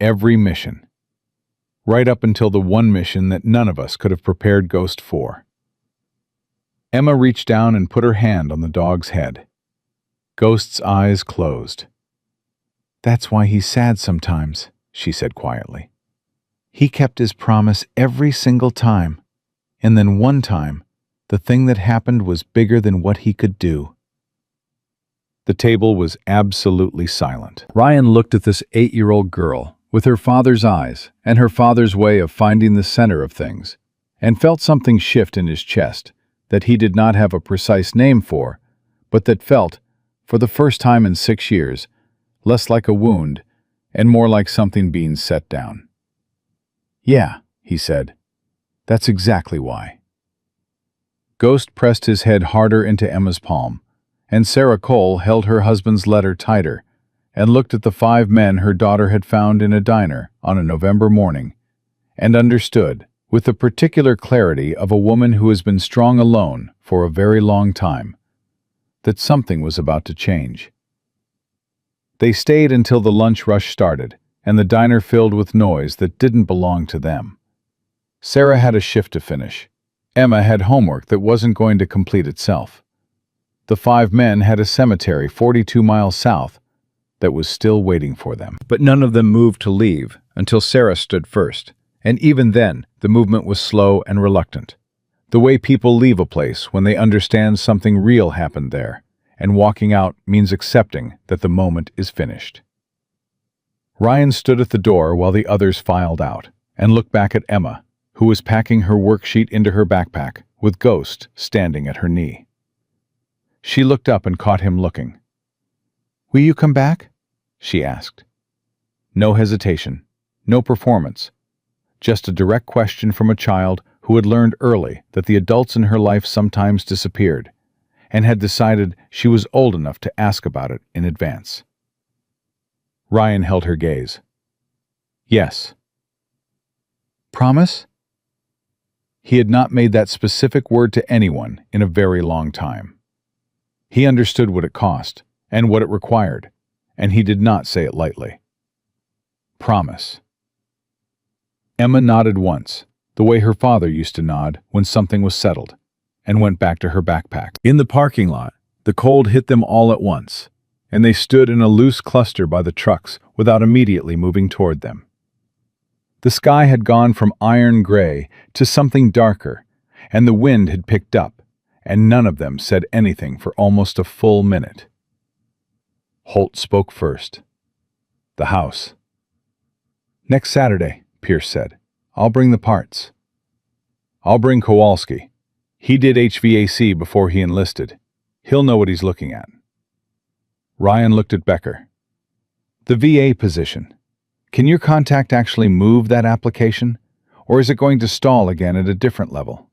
Every mission. Right up until the one mission that none of us could have prepared Ghost for. Emma reached down and put her hand on the dog's head. Ghost's eyes closed. That's why he's sad sometimes, she said quietly. He kept his promise every single time, and then one time, the thing that happened was bigger than what he could do. The table was absolutely silent. Ryan looked at this 8-year-old girl with her father's eyes and her father's way of finding the center of things, and felt something shift in his chest that he did not have a precise name for, but that felt, for the first time in 6 years, less like a wound and more like something being set down. Yeah, he said. That's exactly why. Ghost pressed his head harder into Emma's palm, and Sarah Cole held her husband's letter tighter and looked at the 5 men her daughter had found in a diner on a November morning, and understood, with the particular clarity of a woman who has been strong alone for a very long time, that something was about to change. They stayed until the lunch rush started, and the diner filled with noise that didn't belong to them. Sarah had a shift to finish. Emma had homework that wasn't going to complete itself. The 5 men had a cemetery 42 miles south that was still waiting for them. But none of them moved to leave until Sarah stood first, and even then the movement was slow and reluctant. The way people leave a place when they understand something real happened there, and walking out means accepting that the moment is finished. Ryan stood at the door while the others filed out, and looked back at Emma, who was packing her worksheet into her backpack, with Ghost standing at her knee. She looked up and caught him looking. "Will you come back?" she asked. No hesitation, no performance, just a direct question from a child who had learned early that the adults in her life sometimes disappeared, and had decided she was old enough to ask about it in advance. Ryan held her gaze. Yes. Promise? He had not made that specific word to anyone in a very long time. He understood what it cost, and what it required, and he did not say it lightly. Promise. Emma nodded once, the way her father used to nod when something was settled, and went back to her backpack. In the parking lot, the cold hit them all at once, and they stood in a loose cluster by the trucks without immediately moving toward them. The sky had gone from iron gray to something darker, and the wind had picked up, and none of them said anything for almost a full minute. Holt spoke first. The house. Next Saturday, Pierce said. I'll bring the parts. I'll bring Kowalski. He did HVAC before he enlisted. He'll know what he's looking at. Ryan looked at Becker. The VA position. Can your contact actually move that application, or is it going to stall again at a different level?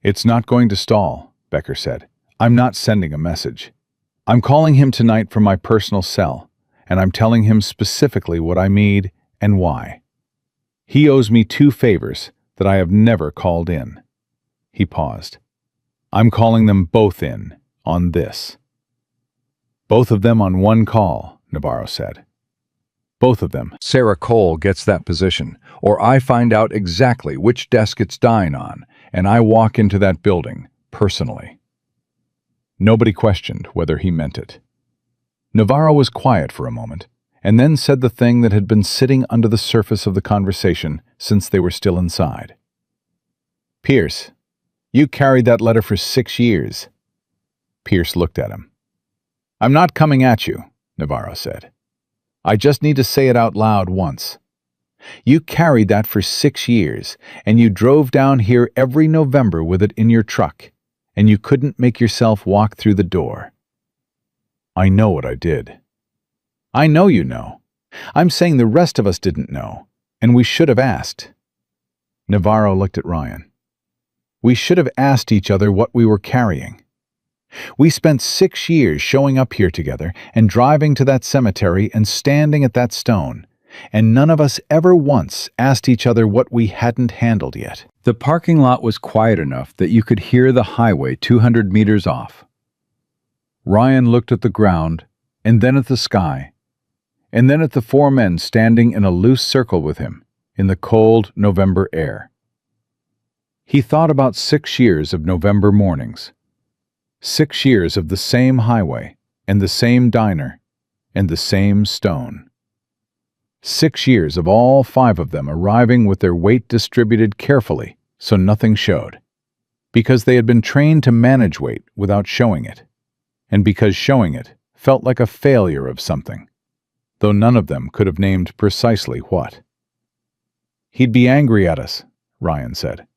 It's not going to stall, Becker said. I'm not sending a message. I'm calling him tonight from my personal cell, and I'm telling him specifically what I need and why. He owes me 2 favors that I have never called in. He paused. I'm calling them both in on this. Both of them on one call, Navarro said. Both of them. Sarah Cole gets that position, or I find out exactly which desk it's dying on, and I walk into that building, personally. Nobody questioned whether he meant it. Navarro was quiet for a moment, and then said the thing that had been sitting under the surface of the conversation since they were still inside. Pierce, you carried that letter for 6 years. Pierce looked at him. I'm not coming at you, Navarro said. I just need to say it out loud once. You carried that for 6 years, and you drove down here every November with it in your truck, and you couldn't make yourself walk through the door. I know what I did. I know you know. I'm saying the rest of us didn't know, and we should have asked. Navarro looked at Ryan. We should have asked each other what we were carrying. We spent 6 years showing up here together and driving to that cemetery and standing at that stone, and none of us ever once asked each other what we hadn't handled yet. The parking lot was quiet enough that you could hear the highway 200 meters off. Ryan looked at the ground, and then at the sky, and then at the 4 men standing in a loose circle with him in the cold November air. He thought about 6 years of November mornings. 6 years of the same highway, and the same diner, and the same stone. 6 years of all 5 of them arriving with their weight distributed carefully so nothing showed, because they had been trained to manage weight without showing it, and because showing it felt like a failure of something, though none of them could have named precisely what. He'd be angry at us, Ryan said.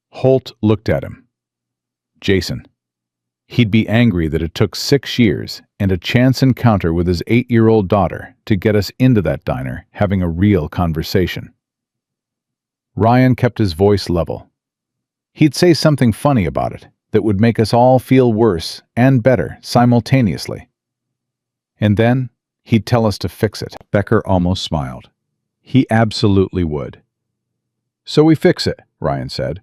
Holt looked at him. Jason. He'd be angry that it took 6 years and a chance encounter with his 8-year-old daughter to get us into that diner having a real conversation. Ryan kept his voice level. He'd say something funny about it that would make us all feel worse and better simultaneously. And then he'd tell us to fix it. Becker almost smiled. He absolutely would. So we fix it, Ryan said,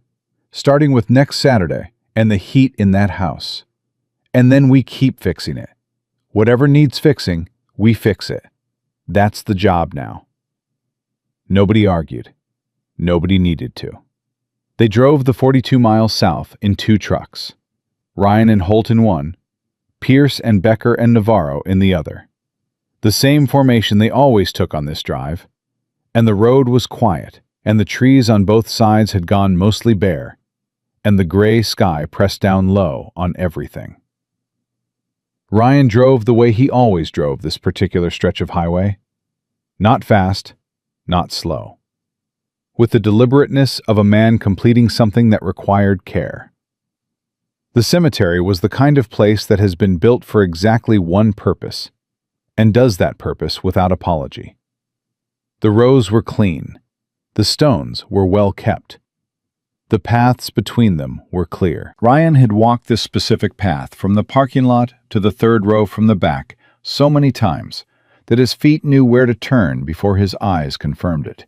starting with next Saturday and the heat in that house. And then we keep fixing it. Whatever needs fixing, we fix it. That's the job now. Nobody argued. Nobody needed to. They drove the 42 miles south in 2 trucks. Ryan and Holt in one, Pierce and Becker and Navarro in the other. The same formation they always took on this drive. And the road was quiet, and the trees on both sides had gone mostly bare, and the gray sky pressed down low on everything. Ryan drove the way he always drove this particular stretch of highway. Not fast, not slow. With the deliberateness of a man completing something that required care. The cemetery was the kind of place that has been built for exactly one purpose, and does that purpose without apology. The rows were clean. The stones were well kept. The paths between them were clear. Ryan had walked this specific path from the parking lot to the 3rd row from the back so many times that his feet knew where to turn before his eyes confirmed it.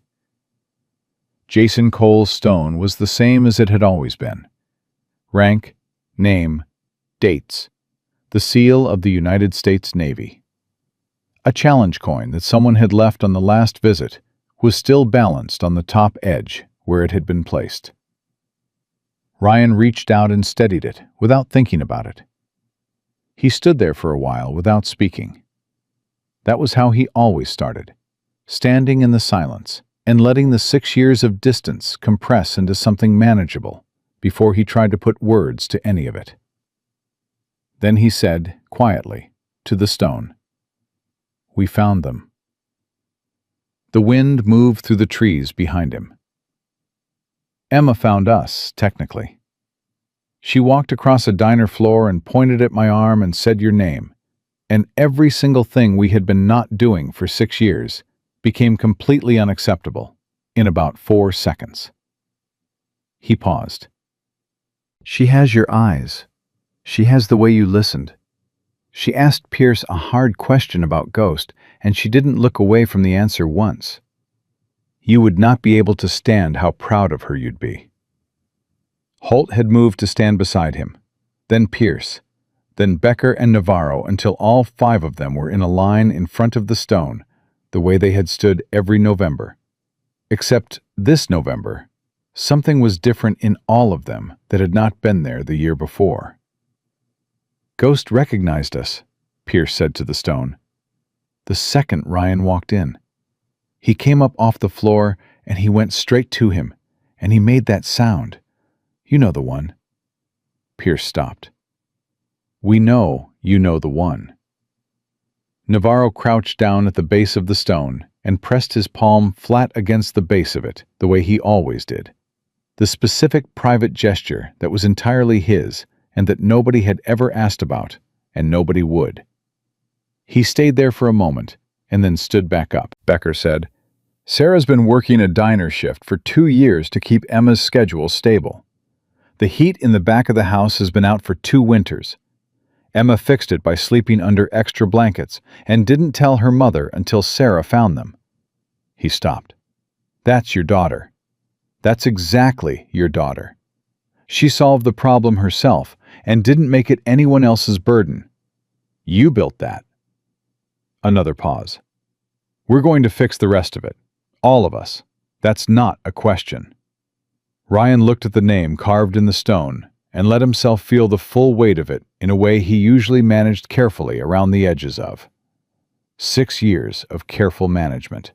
Jason Cole's stone was the same as it had always been. Rank, name, dates, the seal of the United States Navy. A challenge coin that someone had left on the last visit was still balanced on the top edge where it had been placed. Ryan reached out and steadied it without thinking about it. He stood there for a while without speaking. That was how he always started, standing in the silence and letting the 6 years of distance compress into something manageable before he tried to put words to any of it. Then he said, quietly, to the stone, "We found them." The wind moved through the trees behind him. Emma found us, technically. She walked across a diner floor and pointed at my arm and said your name, and every single thing we had been not doing for 6 years became completely unacceptable in about 4 seconds. He paused. She has your eyes. She has the way you listened. She asked Pierce a hard question about Ghost, and she didn't look away from the answer once. You would not be able to stand how proud of her you'd be. Holt had moved to stand beside him, then Pierce, then Becker and Navarro until all 5 of them were in a line in front of the stone, the way they had stood every November. Except this November, something was different in all of them that had not been there the year before. Ghost recognized us, Pierce said to the stone. The second Ryan walked in. He came up off the floor, and he went straight to him, and he made that sound. You know the one. Pierce stopped. We know you know the one. Navarro crouched down at the base of the stone and pressed his palm flat against the base of it, the way he always did. The specific private gesture that was entirely his and that nobody had ever asked about, and nobody would. He stayed there for a moment and then stood back up. Becker said, "Sarah's been working a diner shift for 2 years to keep Emma's schedule stable. The heat in the back of the house has been out for 2 winters. Emma fixed it by sleeping under extra blankets and didn't tell her mother until Sarah found them." He stopped. "That's your daughter. That's exactly your daughter. She solved the problem herself and didn't make it anyone else's burden. You built that." Another pause. "We're going to fix the rest of it. All of us. That's not a question." Ryan looked at the name carved in the stone and let himself feel the full weight of it in a way he usually managed carefully around the edges of. 6 years of careful management.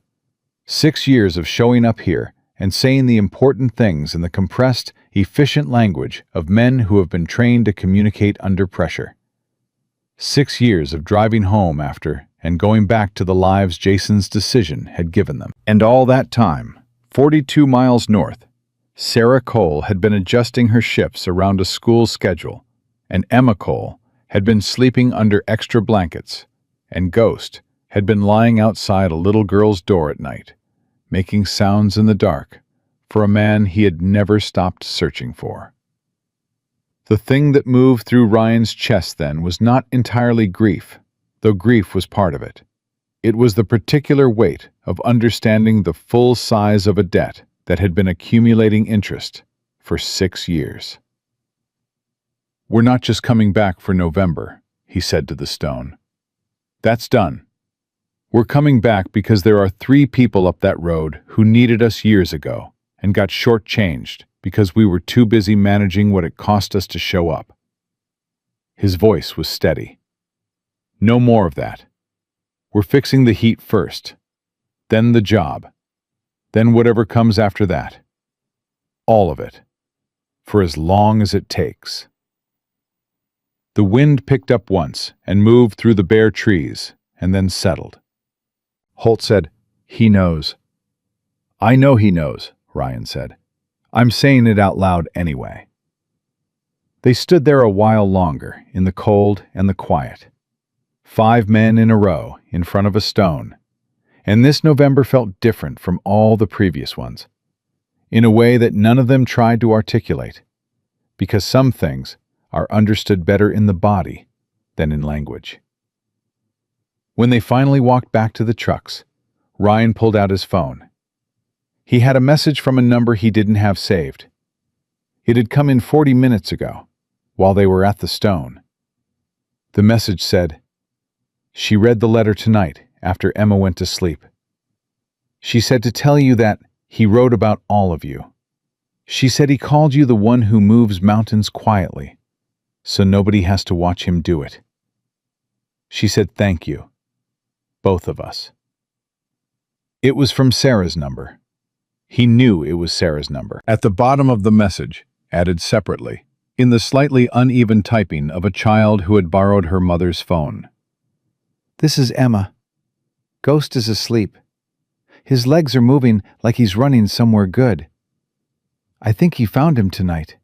6 years of showing up here and saying the important things in the compressed, efficient language of men who have been trained to communicate under pressure. 6 years of driving home after and going back to the lives Jason's decision had given them. And all that time, 42 miles north, Sarah Cole had been adjusting her shifts around a school schedule, and Emma Cole had been sleeping under extra blankets, and Ghost had been lying outside a little girl's door at night, making sounds in the dark for a man he had never stopped searching for. The thing that moved through Ryan's chest then was not entirely grief, though grief was part of it. It was the particular weight of understanding the full size of a debt that had been accumulating interest for 6 years. "We're not just coming back for November," he said to the stone. "That's done. We're coming back because there are 3 people up that road who needed us years ago and got shortchanged because we were too busy managing what it cost us to show up." His voice was steady. "No more of that. We're fixing the heat first, then the job, then whatever comes after that. All of it. For as long as it takes." The wind picked up once and moved through the bare trees and then settled. Holt said, "He knows." "I know he knows," Ryan said. "I'm saying it out loud anyway." They stood there a while longer in the cold and the quiet. 5 men in a row in front of a stone. And this November felt different from all the previous ones, in a way that none of them tried to articulate, because some things are understood better in the body than in language. When they finally walked back to the trucks, Ryan pulled out his phone. He had a message from a number he didn't have saved. It had come in 40 minutes ago, while they were at the stone. The message said, "She read the letter tonight after Emma went to sleep. She said to tell you that he wrote about all of you. She said he called you the one who moves mountains quietly, so nobody has to watch him do it. She said thank you, both of us." It was from Sarah's number. He knew it was Sarah's number. At the bottom of the message, added separately, in the slightly uneven typing of a child who had borrowed her mother's phone. "This is Emma. Ghost is asleep. His legs are moving like he's running somewhere good. I think he found him tonight."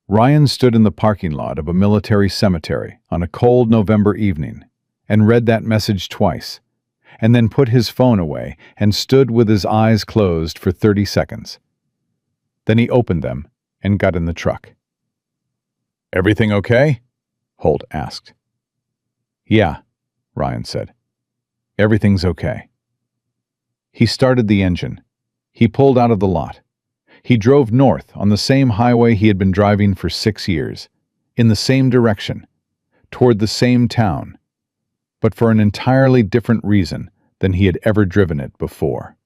Ryan stood in the parking lot of a military cemetery on a cold November evening and read that message twice, and then put his phone away and stood with his eyes closed for 30 seconds. Then he opened them and got in the truck. "Everything okay?" Holt asked. "Yeah," Ryan said. "Everything's okay." He started the engine. He pulled out of the lot. He drove north on the same highway he had been driving for 6 years, in the same direction, toward the same town, but for an entirely different reason than he had ever driven it before.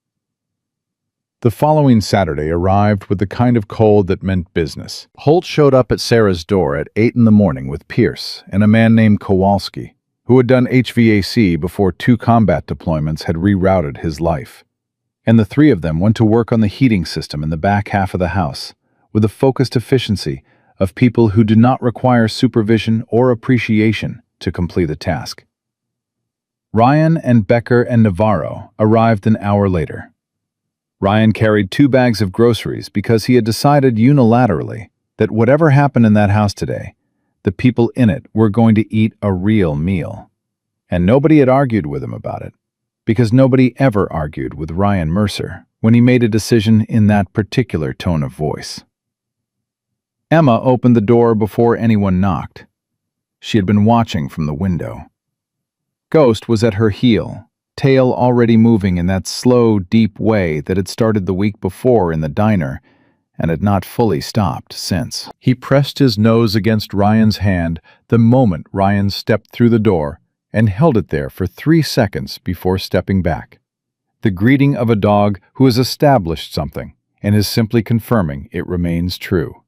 The following Saturday arrived with the kind of cold that meant business. Holt showed up at Sarah's door at 8 in the morning with Pierce and a man named Kowalski, who had done HVAC before 2 combat deployments had rerouted his life. And the 3 of them went to work on the heating system in the back half of the house, with the focused efficiency of people who did not require supervision or appreciation to complete the task. Ryan and Becker and Navarro arrived an hour later. Ryan carried 2 bags of groceries because he had decided unilaterally that whatever happened in that house today, the people in it were going to eat a real meal. And nobody had argued with him about it, because nobody ever argued with Ryan Mercer when he made a decision in that particular tone of voice. Emma opened the door before anyone knocked. She had been watching from the window. Ghost was at her heel, tail already moving in that slow, deep way that had started the week before in the diner and had not fully stopped since. He pressed his nose against Ryan's hand the moment Ryan stepped through the door and held it there for 3 seconds before stepping back. The greeting of a dog who has established something and is simply confirming it remains true.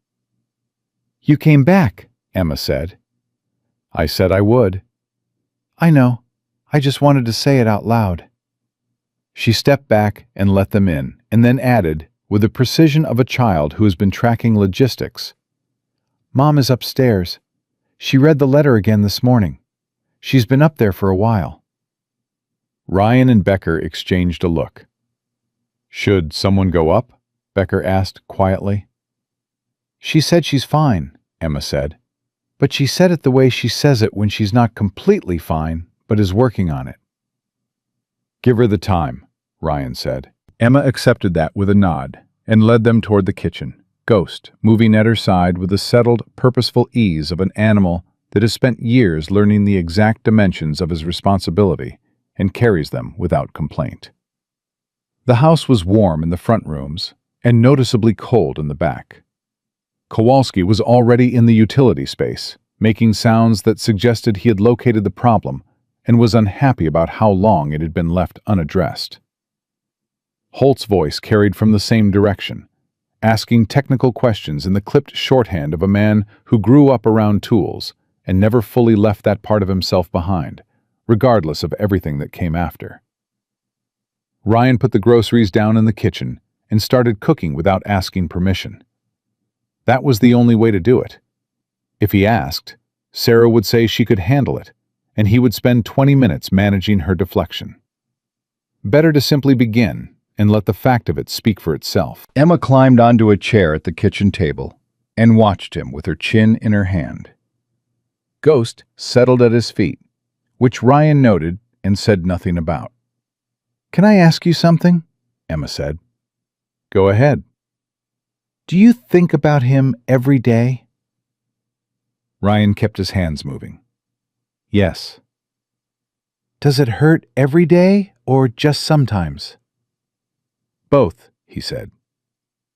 "You came back," Emma said. "I said I would." "I know. I just wanted to say it out loud." She stepped back and let them in, and then added, with the precision of a child who has been tracking logistics, "Mom is upstairs. She read the letter again this morning. She's been up there for a while." Ryan and Becker exchanged a look. "Should someone go up?" Becker asked quietly. "She said she's fine," Emma said. "But she said it the way she says it when she's not completely fine, but is working on it." "Give her the time," Ryan said. Emma accepted that with a nod and led them toward the kitchen, Ghost moving at her side with the settled, purposeful ease of an animal that has spent years learning the exact dimensions of his responsibility and carries them without complaint. The house was warm in the front rooms and noticeably cold in the back. Kowalski was already in the utility space, making sounds that suggested he had located the problem and was unhappy about how long it had been left unaddressed. Holt's voice carried from the same direction, asking technical questions in the clipped shorthand of a man who grew up around tools and never fully left that part of himself behind, regardless of everything that came after. Ryan put the groceries down in the kitchen and started cooking without asking permission. That was the only way to do it. If he asked, Sarah would say she could handle it, and he would spend 20 minutes managing her deflection. Better to simply begin and let the fact of it speak for itself. Emma climbed onto a chair at the kitchen table and watched him with her chin in her hand. Ghost settled at his feet, which Ryan noted and said nothing about. "Can I ask you something?" Emma said. "Go ahead." "Do you think about him every day?" Ryan kept his hands moving. "Yes." "Does it hurt every day or just sometimes?" "Both," he said.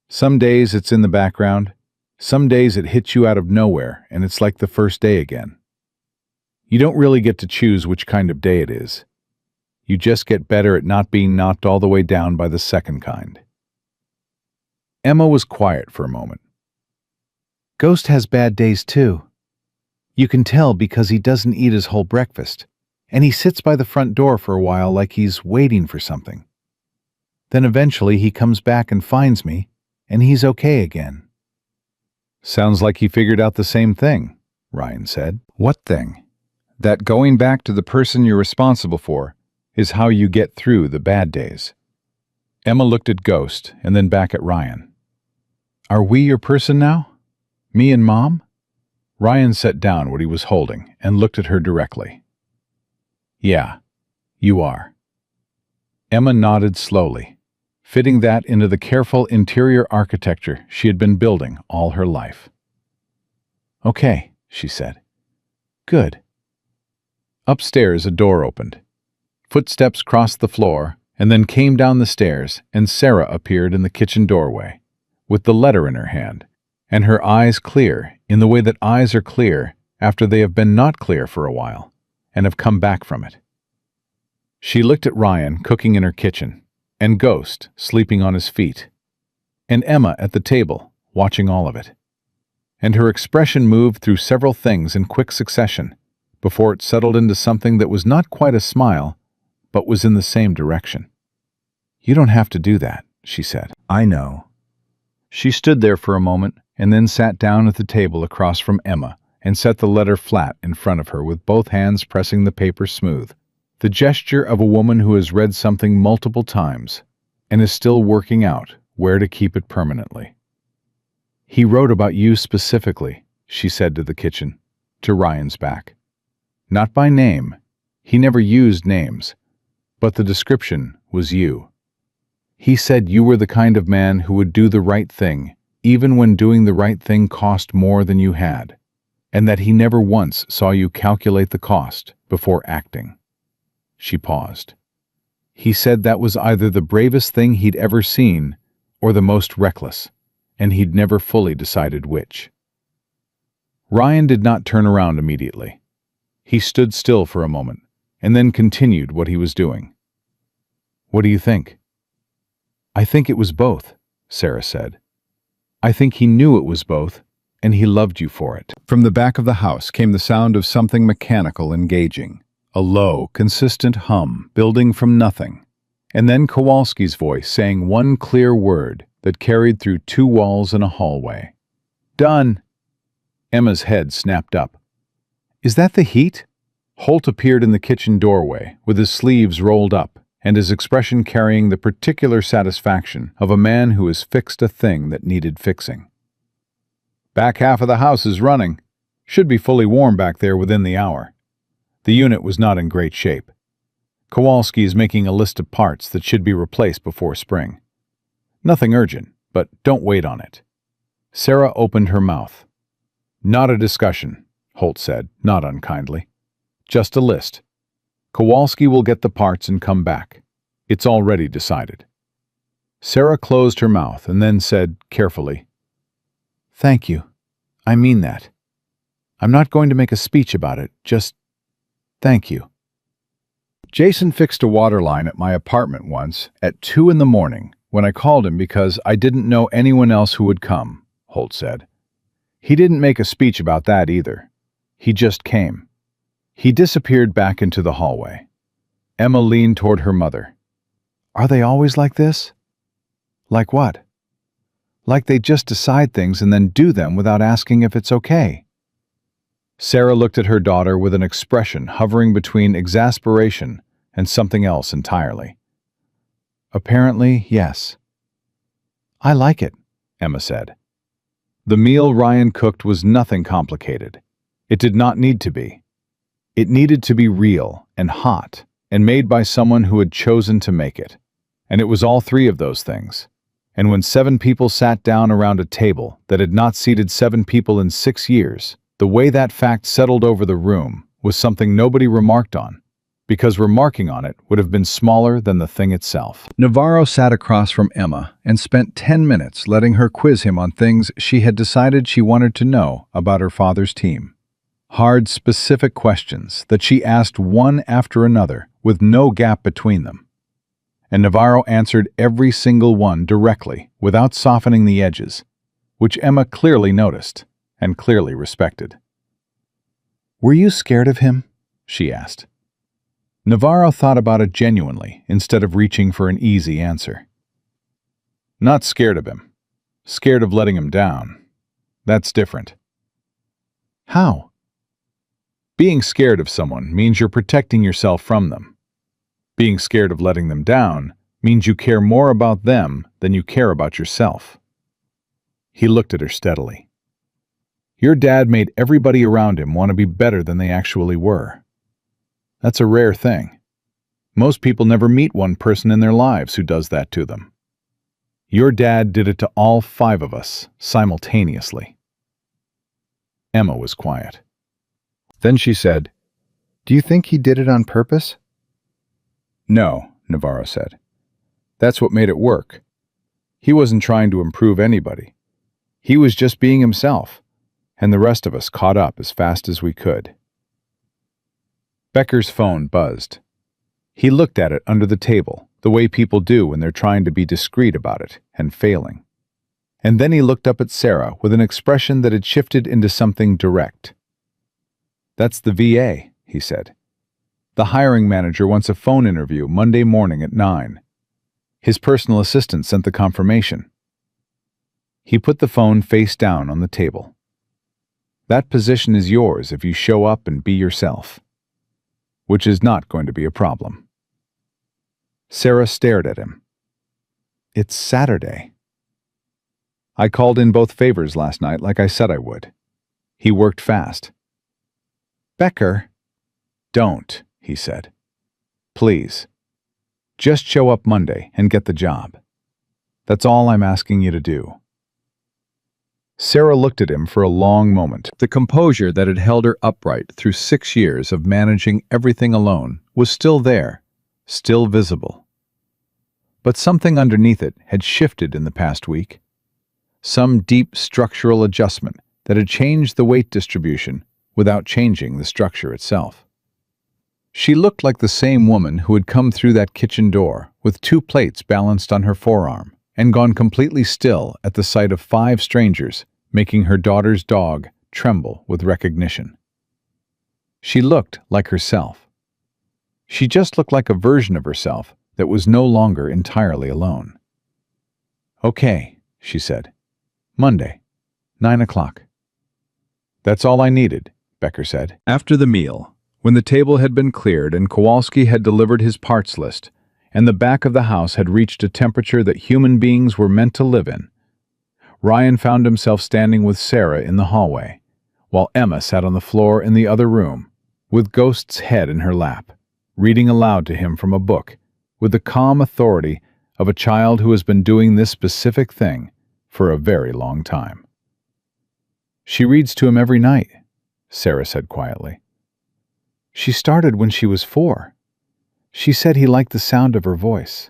"Some days it's in the background. Some days it hits you out of nowhere and it's like the first day again. You don't really get to choose which kind of day it is. You just get better at not being knocked all the way down by the second kind." Emma was quiet for a moment. "Ghost has bad days too. You can tell because he doesn't eat his whole breakfast, and he sits by the front door for a while like he's waiting for something. Then eventually he comes back and finds me, and he's okay again." "Sounds like he figured out the same thing," Ryan said. "What thing?" "That going back to the person you're responsible for is how you get through the bad days." Emma looked at Ghost and then back at Ryan. "Are we your person now? Me and Mom?" Ryan set down what he was holding and looked at her directly. "Yeah, you are." Emma nodded slowly, fitting that into the careful interior architecture she had been building all her life. "Okay," she said. "Good." Upstairs, a door opened. Footsteps crossed the floor and then came down the stairs, and Sarah appeared in the kitchen doorway, with the letter in her hand, and her eyes clear in the way that eyes are clear after they have been not clear for a while and have come back from it. She looked at Ryan cooking in her kitchen, and Ghost sleeping on his feet, and Emma at the table watching all of it. And her expression moved through several things in quick succession before it settled into something that was not quite a smile, but was in the same direction. "You don't have to do that," she said. "I know." She stood there for a moment and then sat down at the table across from Emma and set the letter flat in front of her with both hands pressing the paper smooth, the gesture of a woman who has read something multiple times and is still working out where to keep it permanently. "He wrote about you specifically," she said to the kitchen, to Ryan's back. "Not by name. He never used names, but the description was you. He said you were the kind of man who would do the right thing, even when doing the right thing cost more than you had, and that he never once saw you calculate the cost before acting. She paused. He said that was either the bravest thing he'd ever seen or the most reckless, and he'd never fully decided which. Ryan did not turn around immediately. He stood still for a moment, and then continued what he was doing. "What do you think?" "I think it was both," Sarah said. "I think he knew it was both, and he loved you for it." From the back of the house came the sound of something mechanical engaging, a low, consistent hum building from nothing, and then Kowalski's voice saying one clear word that carried through 2 walls and a hallway. "Done!" Emma's head snapped up. "Is that the heat?" Holt appeared in the kitchen doorway, with his sleeves rolled up, and his expression carrying the particular satisfaction of a man who has fixed a thing that needed fixing. "Back half of the house is running. Should be fully warm back there within the hour." The unit was not in great shape. Kowalski is making a list of parts that should be replaced before spring. Nothing urgent, but don't wait on it. Sarah opened her mouth. "Not a discussion," Holt said, not unkindly. "Just a list. Kowalski will get the parts and come back. It's already decided." Sarah closed her mouth and then said carefully, "Thank you. I mean that. I'm not going to make a speech about it, just thank you." "Jason fixed a water line at my apartment once at 2 in the morning when I called him because I didn't know anyone else who would come," Holt said. "He didn't make a speech about that either. He just came." He disappeared back into the hallway. Emma leaned toward her mother. "Are they always like this?" "Like what?" "Like they just decide things and then do them without asking if it's okay." Sarah looked at her daughter with an expression hovering between exasperation and something else entirely. "Apparently, yes." "I like it," Emma said. The meal Ryan cooked was nothing complicated. It did not need to be. It needed to be real and hot and made by someone who had chosen to make it. And it was all 3 of those things. And when 7 people sat down around a table that had not seated 7 people in 6 years, the way that fact settled over the room was something nobody remarked on, because remarking on it would have been smaller than the thing itself. Navarro sat across from Emma and spent 10 minutes letting her quiz him on things she had decided she wanted to know about her father's team. Hard, specific questions that she asked one after another with no gap between them. And Navarro answered every single one directly without softening the edges, which Emma clearly noticed and clearly respected. "Were you scared of him?" she asked. Navarro thought about it genuinely instead of reaching for an easy answer. "Not scared of him. Scared of letting him down. That's different." "How?" "Being scared of someone means you're protecting yourself from them. Being scared of letting them down means you care more about them than you care about yourself." He looked at her steadily. "Your dad made everybody around him want to be better than they actually were. That's a rare thing. Most people never meet one person in their lives who does that to them. Your dad did it to all 5 of us simultaneously." Emma was quiet. Then she said, "Do you think he did it on purpose?" "No," Navarro said. "That's what made it work. He wasn't trying to improve anybody. He was just being himself, and the rest of us caught up as fast as we could." Becker's phone buzzed. He looked at it under the table, the way people do when they're trying to be discreet about it and failing. And then he looked up at Sarah with an expression that had shifted into something direct. "That's the VA," he said. "The hiring manager wants a phone interview Monday morning at 9. His personal assistant sent the confirmation." He put the phone face down on the table. "That position is yours if you show up and be yourself. Which is not going to be a problem." Sarah stared at him. "It's Saturday." "I called in both favors last night like I said I would." He worked fast. "Becker." "Don't," he said. "Please, just show up Monday and get the job. That's all I'm asking you to do." Sarah looked at him for a long moment. The composure that had held her upright through 6 years of managing everything alone was still there, still visible. But something underneath it had shifted in the past week. Some deep structural adjustment that had changed the weight distribution without changing the structure itself. She looked like the same woman who had come through that kitchen door with 2 plates balanced on her forearm and gone completely still at the sight of 5 strangers, making her daughter's dog tremble with recognition. She looked like herself. She just looked like a version of herself that was no longer entirely alone. "Okay," she said. "Monday, 9 o'clock." "That's all I needed," Becker said. After the meal, when the table had been cleared and Kowalski had delivered his parts list, and the back of the house had reached a temperature that human beings were meant to live in, Ryan found himself standing with Sarah in the hallway, while Emma sat on the floor in the other room, with Ghost's head in her lap, reading aloud to him from a book, with the calm authority of a child who has been doing this specific thing for a very long time. "She reads to him every night," Sarah said quietly. "She started when she was 4. She said he liked the sound of her voice.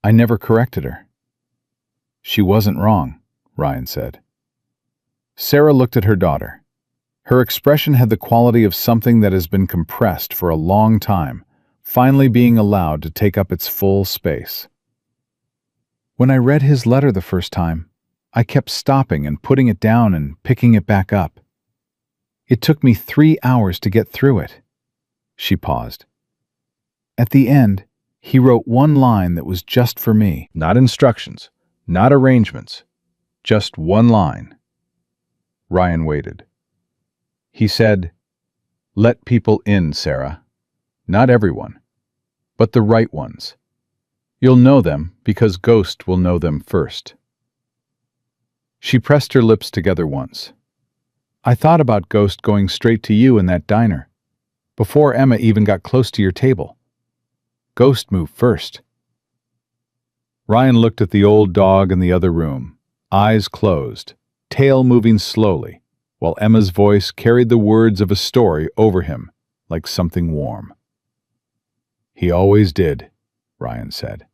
I never corrected her." "She wasn't wrong," Ryan said. Sarah looked at her daughter. Her expression had the quality of something that has been compressed for a long time, finally being allowed to take up its full space. "When I read his letter the first time, I kept stopping and putting it down and picking it back up. It took me 3 hours to get through it." She paused. "At the end, he wrote one line that was just for me. Not instructions, not arrangements, just one line." Ryan waited. He said, "Let people in, Sarah. Not everyone, but the right ones. You'll know them because Ghost will know them first." She pressed her lips together once. "I thought about Ghost going straight to you in that diner, before Emma even got close to your table. Ghost moved first." Ryan looked at the old dog in the other room, eyes closed, tail moving slowly, while Emma's voice carried the words of a story over him like something warm. "He always did," Ryan said.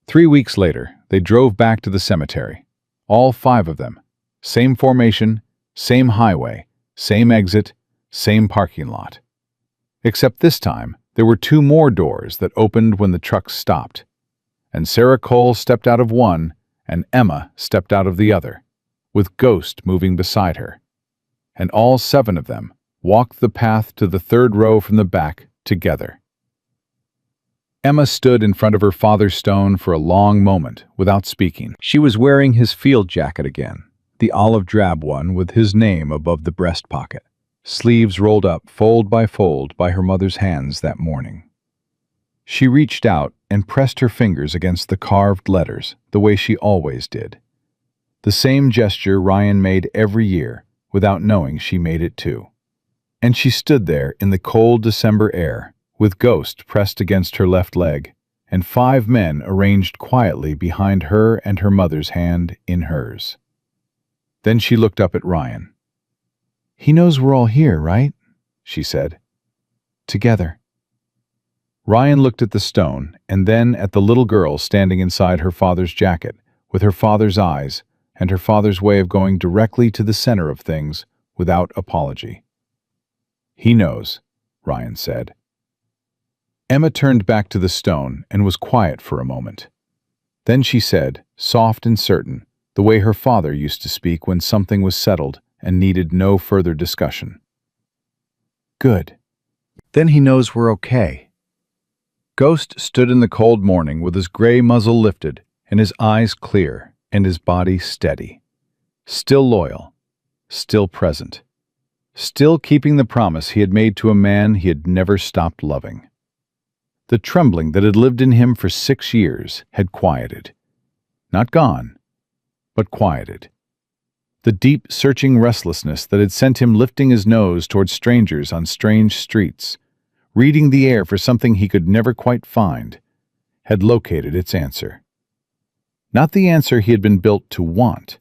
3 weeks later, they drove back to the cemetery. All 5 of them. Same formation, same highway, same exit, same parking lot. Except this time, there were 2 more doors that opened when the truck stopped, and Sarah Cole stepped out of one and Emma stepped out of the other, with Ghost moving beside her. And all 7 of them walked the path to the 3rd row from the back together. Emma stood in front of her father's stone for a long moment without speaking. She was wearing his field jacket again, the olive drab one with his name above the breast pocket, sleeves rolled up fold by her mother's hands that morning. She reached out and pressed her fingers against the carved letters the way she always did. The same gesture Ryan made every year without knowing she made it too. And she stood there in the cold December air, with Ghost pressed against her left leg, and 5 men arranged quietly behind her and her mother's hand in hers. Then she looked up at Ryan. "He knows we're all here, right?" she said. "Together." Ryan looked at the stone and then at the little girl standing inside her father's jacket, with her father's eyes and her father's way of going directly to the center of things without apology. "He knows," Ryan said. Emma turned back to the stone and was quiet for a moment. Then she said, soft and certain, the way her father used to speak when something was settled and needed no further discussion. "Good. Then he knows we're okay." Ghost stood in the cold morning with his gray muzzle lifted and his eyes clear and his body steady. Still loyal, still present, still keeping the promise he had made to a man he had never stopped loving. The trembling that had lived in him for 6 years had quieted. Not gone, but quieted. the deep, searching restlessness that had sent him lifting his nose toward strangers on strange streets, reading the air for something he could never quite find, had located its answer. Not the answer he had been built to want,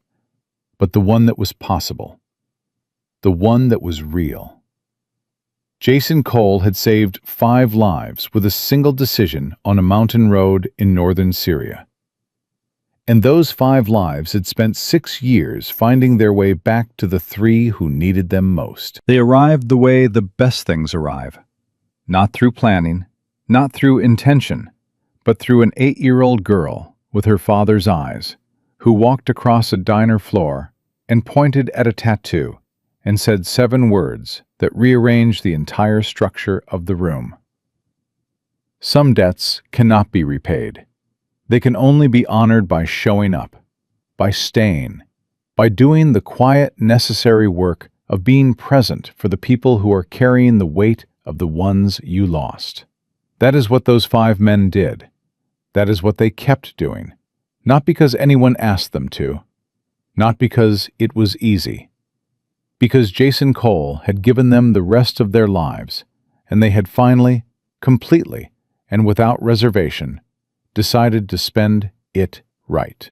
but the one that was possible, the one that was real. Jason Cole had saved 5 lives with a single decision on a mountain road in northern Syria. And those 5 lives had spent 6 years finding their way back to the 3 who needed them most. They arrived the way the best things arrive. Not through planning, not through intention, but through an 8-year-old girl with her father's eyes, who walked across a diner floor and pointed at a tattoo and said 7 words that rearranged the entire structure of the room. Some debts cannot be repaid. They can only be honored by showing up, by staying, by doing the quiet, necessary work of being present for the people who are carrying the weight of the ones you lost. That is what those 5 men did. That is what they kept doing, not because anyone asked them to, not because it was easy, because Jason Cole had given them the rest of their lives, and they had finally, completely, and without reservation, decided to spend it right.